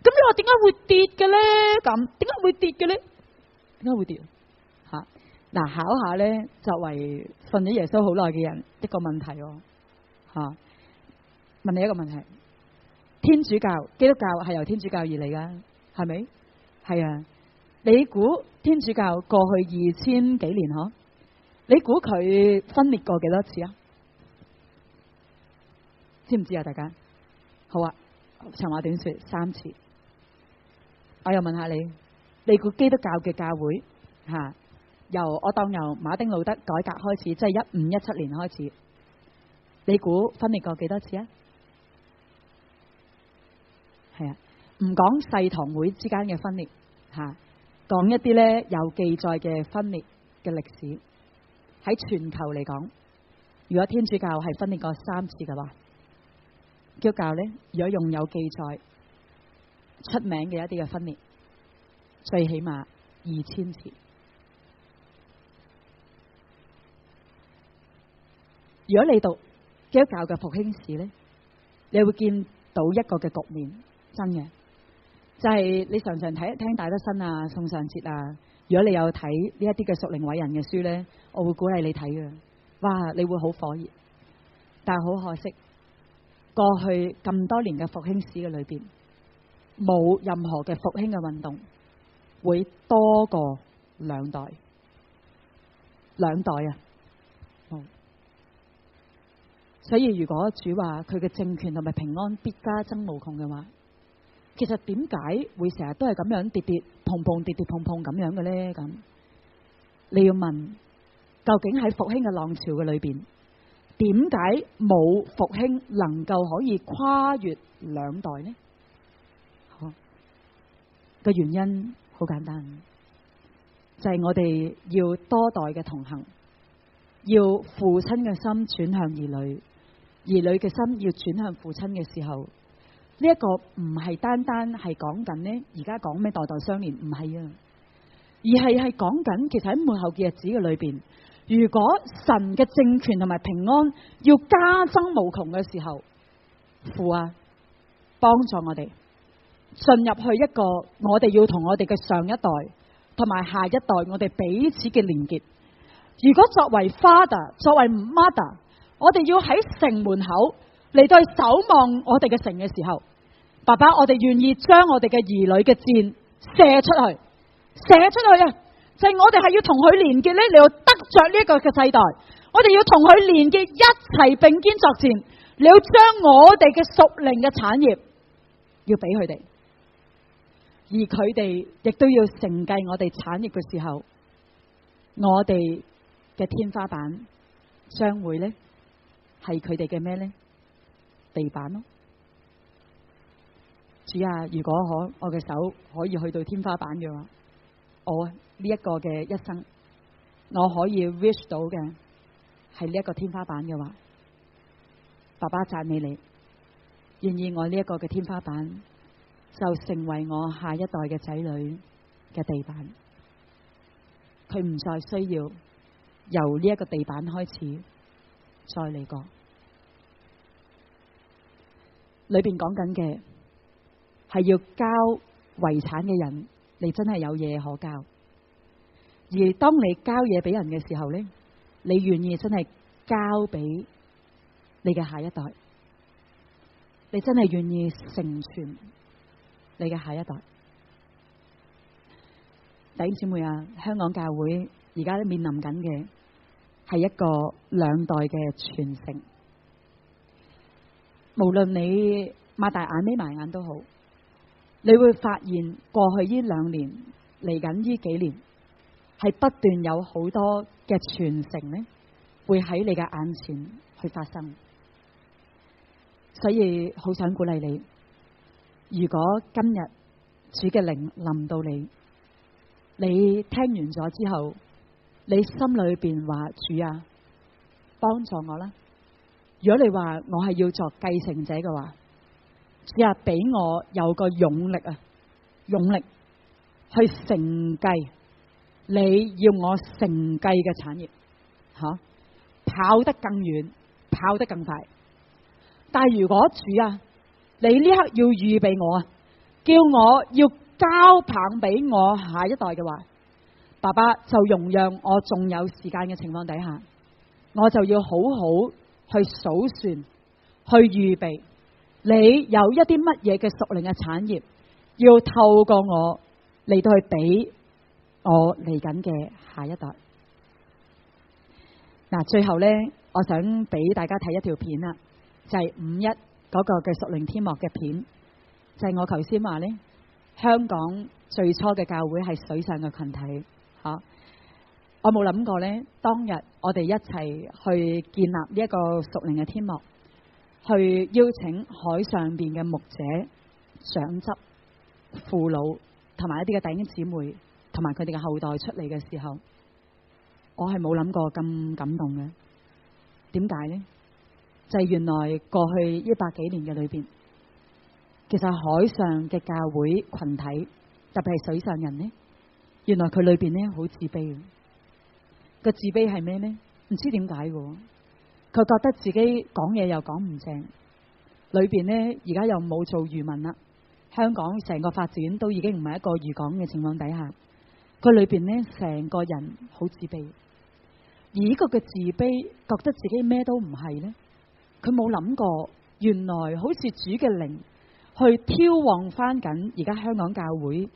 咁你話點解會跌嘅咧？咁點解會跌嘅咧？點解會跌？吓，嗱，考下咧，作為信咗耶穌好耐嘅人一個問題吓，問你一個問題：天主教、基督教係由天主教而嚟噶，係咪？係啊。你估天主教過去2000幾年嗬？你估佢分裂過幾多次啊？知唔知啊？大家好啊，長話短說，3次。我又問下你，你估基督教嘅教會由馬丁路德改革開始，即係1517年開始，你估分裂過幾多次啊？係啊，唔講世堂會之間嘅分裂講一啲咧有記載嘅分裂嘅歷史，喺全球嚟講，如果天主教係分裂過3次嘅話，基督教咧，如果用有記載出名嘅一啲嘅分裂，最起碼2000次。如果你讀基督教嘅復興史咧，你會見到一個嘅局面，真嘅就係你常常聽戴德生啊、宋尚節啊。如果你有睇呢一啲嘅屬靈偉人嘅書咧，我會鼓勵你睇嘅。哇，你會好火熱，但係好可惜。過去咁多年嘅復興史嘅裏邊，冇任何嘅復興嘅運動會多過2代啊！所以如果主話佢嘅政權同埋平安必加增無窮嘅話，其實點解會成日都係咁樣跌跌碰碰跌跌碰碰咁樣嘅呢？咁你要問，究竟喺復興嘅浪潮嘅裏邊，點解冇復興能夠可以跨越2代呢？好，個原因好簡單，就係我哋要多代嘅同行，要父親嘅心轉向兒女，兒女嘅心要轉向父親嘅時候，呢一個唔係單單係講緊呢，而家講咩代代相連，唔係啊，而係講緊其實喺末後嘅日子嘅裏邊，如果神嘅政權同埋平安要加增無窮嘅時候，父啊，幫助我哋進入去一個我哋要同我哋嘅上一代同埋下一代我哋彼此嘅連結。如果作為 father 作為 mother， 我哋要喺城門口嚟到守望我哋嘅城嘅時候，爸爸，我哋願意將我哋嘅兒女嘅箭射出去啊！就係我哋係要同佢連結咧，你要得着呢一個嘅世代，我哋要同佢連結，一齊並肩作戰，你要將我哋嘅屬靈嘅產業要俾佢哋，而佢哋亦都要承繼我哋產業嘅時候，我哋嘅天花板將會咧係佢哋嘅咩咧？地板咯。主啊，如果我嘅手可以去到天花板嘅話，我呢一個嘅一生，我可以 reach 到嘅係呢一個天花板嘅話，爸爸讚美你，願意我呢一個嘅天花板就成為我下一代嘅仔女嘅地板，佢唔再需要由呢一個地板開始再嚟過。裏邊講緊嘅係要交遺產嘅人你真係有嘢可交。而當你交嘢俾人嘅時候呢，你願意真係交俾你嘅下一代，你真係願意成全你嘅下一代。弟兄姊妹啊，香港教會而家面臨緊嘅係一個兩代嘅傳承。無論你擘大眼眯埋眼都好，你會發現過去呢2年嚟緊呢幾年係不斷有好多嘅傳承呢，會喺你嘅眼前去發生。所以好想鼓勵你，如果今日主嘅靈臨到你，你聽完咗之後，你心裏邊話主啊，幫助我啦。如果你話我係要作繼承者嘅話，主啊，俾我有個勇力啊，勇力去承繼你要我承繼嘅產業，跑得更遠，跑得更快。但係如果主啊，你呢刻要預備我啊，叫我要交棒俾我下一代嘅話，爸爸就容讓我仲有時間嘅情況底下，我就要好好去數算，去預備你有一啲乜嘢嘅屬靈嘅產業，要透過我嚟到去俾我嚟緊嘅下一代。嗱，最後呢，我想俾大家睇一條片啦，就係5.1嗰個嘅屬靈天幕嘅片，就係我頭先話呢，香港最初嘅教會係水上嘅群體，我冇諗過呢，當日我哋一齊去建立呢一個屬靈嘅天幕，去邀請海上邊嘅牧者、長執、父老同埋一啲嘅弟兄姊妹同埋佢哋嘅後代出嚟嘅時候，我係冇諗過咁感動嘅。點解呢？就係原來過去100幾年嘅裏邊，其實海上嘅教會群體，特別係水上人呢，原來佢裏邊呢好自卑。個自卑係咩呢？唔知點解嘅，佢覺得自己講嘢又講唔正，裏邊呢而家又冇做漁民啦。香港成個發展都已經唔係一個漁港嘅情況底下，佢裏邊呢成個人好自卑。而呢個嘅自卑，覺得自己咩都唔係呢，佢冇諗過原來好似主嘅靈去挑旺翻緊而家香港教會，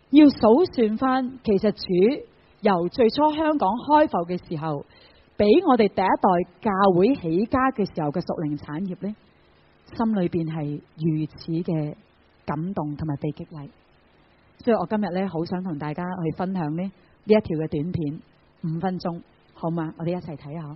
要數算翻其實主由最初香港開埠嘅時候，俾我哋第一代教會起家嘅時候嘅屬靈產業呢，心裏邊係如此嘅感動同埋被激勵。所以我今日呢，好想同大家去分享呢一條嘅短片，5分鐘，好嘛？我哋一齊睇下。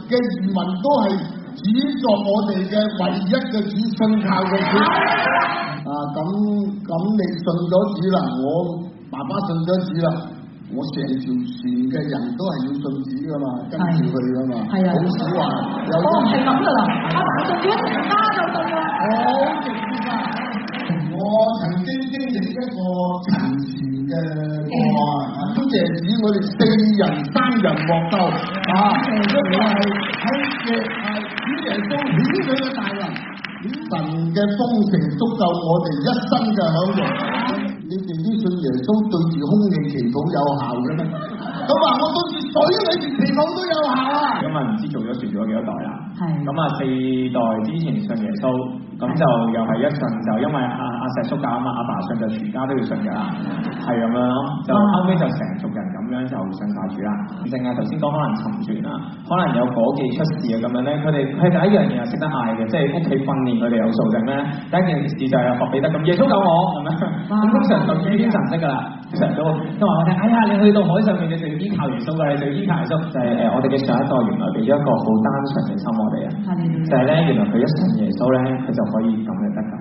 嘅移民都係主作我哋嘅唯一嘅主，信靠嘅主。咁你信咗主啦，我爸爸信咗主啦，我成條船嘅人都係要信主噶嘛，跟住佢噶嘛，好少話有。係咁噶啦，阿爸信主成家就信啦。好直接啊！我曾經經歷一個陳詞嘅個案，多謝主，我哋4人3人獲救啊！因為係主耶穌顯佢嘅大能，神嘅豐盛足夠我哋一生嘅享用。你哋啲信耶穌對住空氣祈禱有效嘅咩？咁話我對住水裏邊祈禱都有效啊！咁啊唔知做咗傳咗幾多代啦？係。咁啊4代之前信耶穌，咁就又係一信就因為阿石叔教啊嘛，阿爸信就全家都要信㗎啦，係咁樣咯。就後尾就成族人咁樣就信晒主啦。淨係頭先講可能沉船啊，可能有伙計出事啊咁樣咧，佢哋第一樣嘢係識得嗌嘅，即係屋企訓練佢哋有素質咧。第一件事就係學彼得咁，耶穌救我咁樣。咁通常就主天神識㗎啦。神都話我聽，哎呀，你去到海上面，你就要依靠耶穌㗎，你就要依靠耶穌。就係我哋嘅上一代原來俾咗一個好單純嘅心我哋啊，就係咧原來佢一信耶穌咧，佢就可以咁樣得救。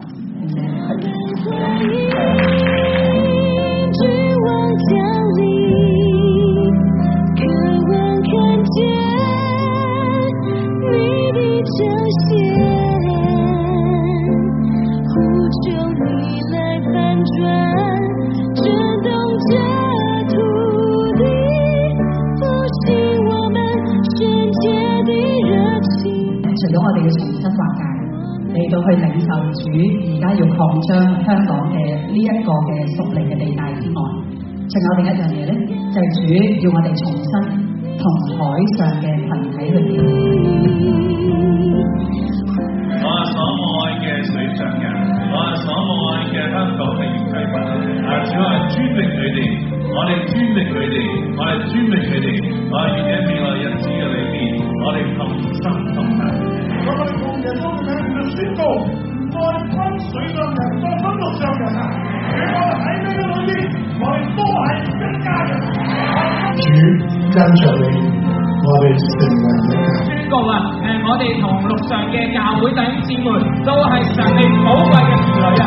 除咗我哋要重新劃界嚟到去領受主而家要擴張香港嘅呢一個嘅屬靈嘅地帶之外，仲有另一樣嘢咧，就係主要我哋重新同海上嘅群體去連。我係所愛嘅水上人，我係所愛嘅香港嘅業界民，主係尊榮佢哋，我哋尊榮佢哋，我哋尊榮佢哋，我哋願喺未來日子嘅裏邊，我哋同心同行。我哋奉耶穌嘅名就宣告，再分水上人，再分陸上人啊！我哋喺呢個裏邊，我哋都係一家人。主跟着你，我哋成為一家。宣告啊！我哋同陸上嘅教會弟兄姊妹都係神你寶貴嘅兒女啊！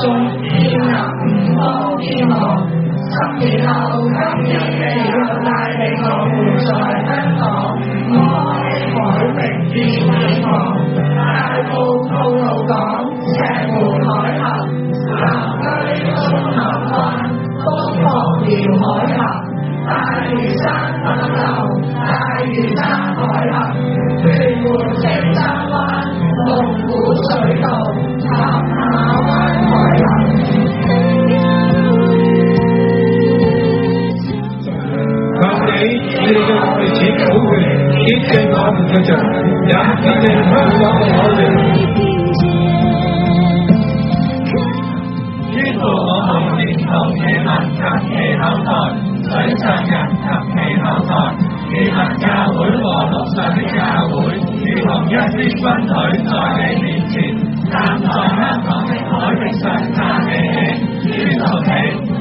送天人唔多天王，10年後今日嘅若大地圖在香港，我喺海榮見美房，大埔吐露港，石湖海峽，南區中南灣，東河寮海峽，大嶼山分流，大嶼山海峽，屯門青山灣，龍鼓水道，塔下灣海峽。靠你以你嘅愛子寶血，潔淨我們嘅罪，也潔淨香港嘅海域。於乎我們連同野民及其後代，水上人及其後代，餘民教會和陸上的教會，如同一支軍隊在你面前，站在香港的海域上架起，於頭起，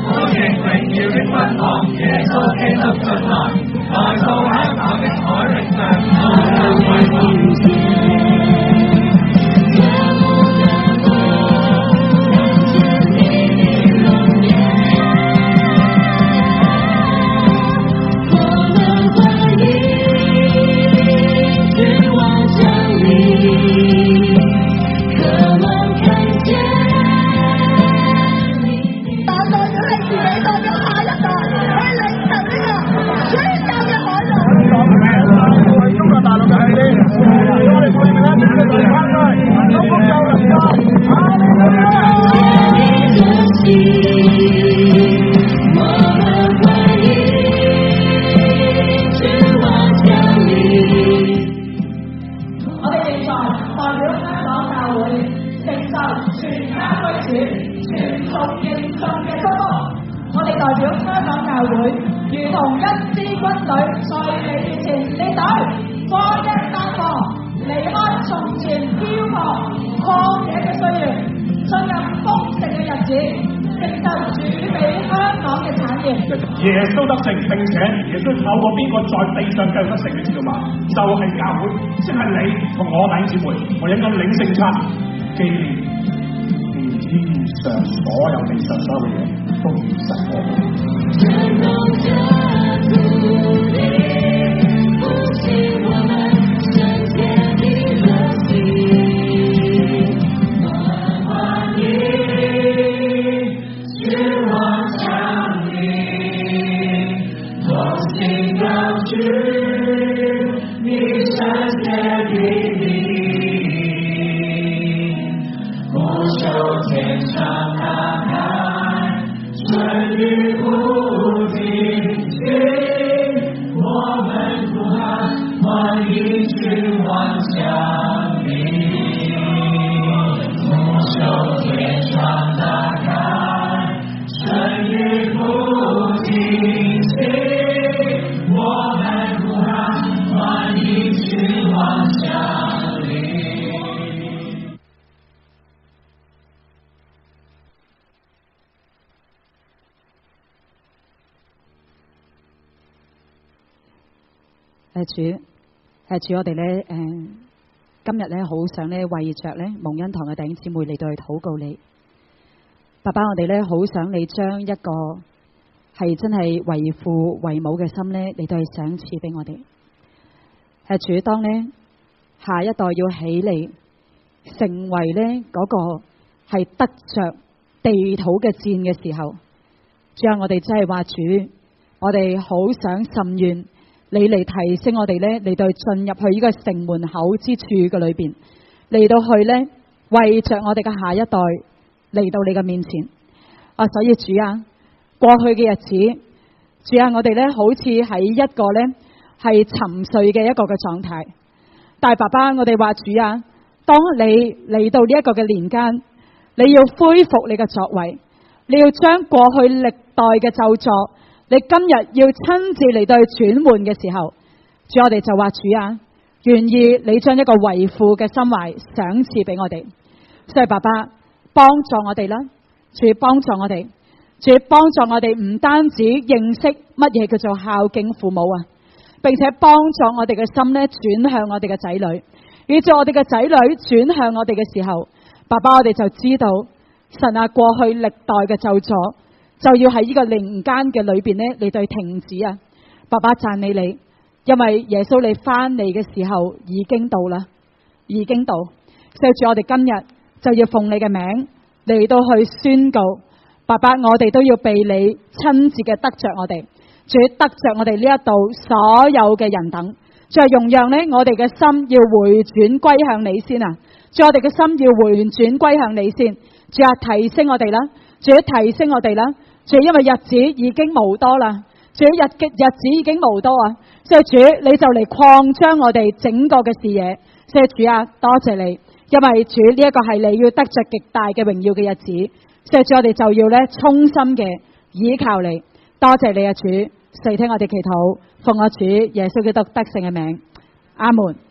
歡迎榮耀的君王耶穌基督進來，來到香港的海域上，我們為民。耶穌得勝，並且耶穌透過邊個在地上繼續得勝，你知道嘛？就係教會，即係你同我弟兄姊妹，我應該領聖餐，紀念天上所有地上所有嘅嘢都唔實我。天上大海，春雨不停。主，我哋咧今日咧好想咧為着咧蒙恩堂嘅弟兄姊妹嚟到去禱告你，爸爸，我哋咧好想你將一個係真係為父為母嘅心咧嚟到去賞賜俾我哋。主，當咧下一代要起嚟成為咧嗰個係得着地土嘅戰嘅時候，主啊，我哋真係話主，我哋好想甚願你嚟提升我哋咧，嚟到進入去呢個城門口之處嘅裏邊，嚟到去咧為着我哋嘅下一代嚟到你嘅面前。所以主啊，過去嘅日子，主啊，我哋咧好似喺一個咧係沉睡嘅一個嘅狀態，但係爸爸，我哋話主啊，當你嚟到呢一個嘅年間，你要恢復你嘅作為，你要將過去歷代嘅咒詛，你今日要親自嚟到去轉換嘅時候，主，我哋就話主啊，願意你將一個為父嘅心懷賞賜俾我哋。所以爸爸幫助我哋啦，主幫助我哋，主幫助我哋唔單止認識乜嘢叫做孝敬父母啊，並且幫助我哋嘅心咧轉向我哋嘅仔女，以至我哋嘅仔女轉向我哋嘅時候，爸爸，我哋就知道神啊，過去歷代嘅咒詛就要喺呢個靈間嘅裏邊咧嚟到停止啊！爸爸讚美你，因為耶穌你翻嚟嘅時候已經到啦，已經到。所以主，我哋今日就要奉你嘅名嚟到去宣告，爸爸，我哋都要被你親自嘅得着我哋，主得着我哋呢一度所有嘅人等，再容讓呢我哋嘅心要回轉歸向你先啊！主，我哋嘅心要回轉歸向你先，主啊，提升我哋啦，主提升我哋啦。主，因為日子已經無多啦，主日子已經無多啊，所以主你就嚟擴張我哋整個嘅視野，所以主啊，多謝你，因為主呢一個係你要得着極大嘅榮耀嘅日子，所以主我哋就要咧衷心嘅倚靠你，多謝你啊主，垂聽我哋祈禱，奉我主耶穌基督得勝嘅名，阿門。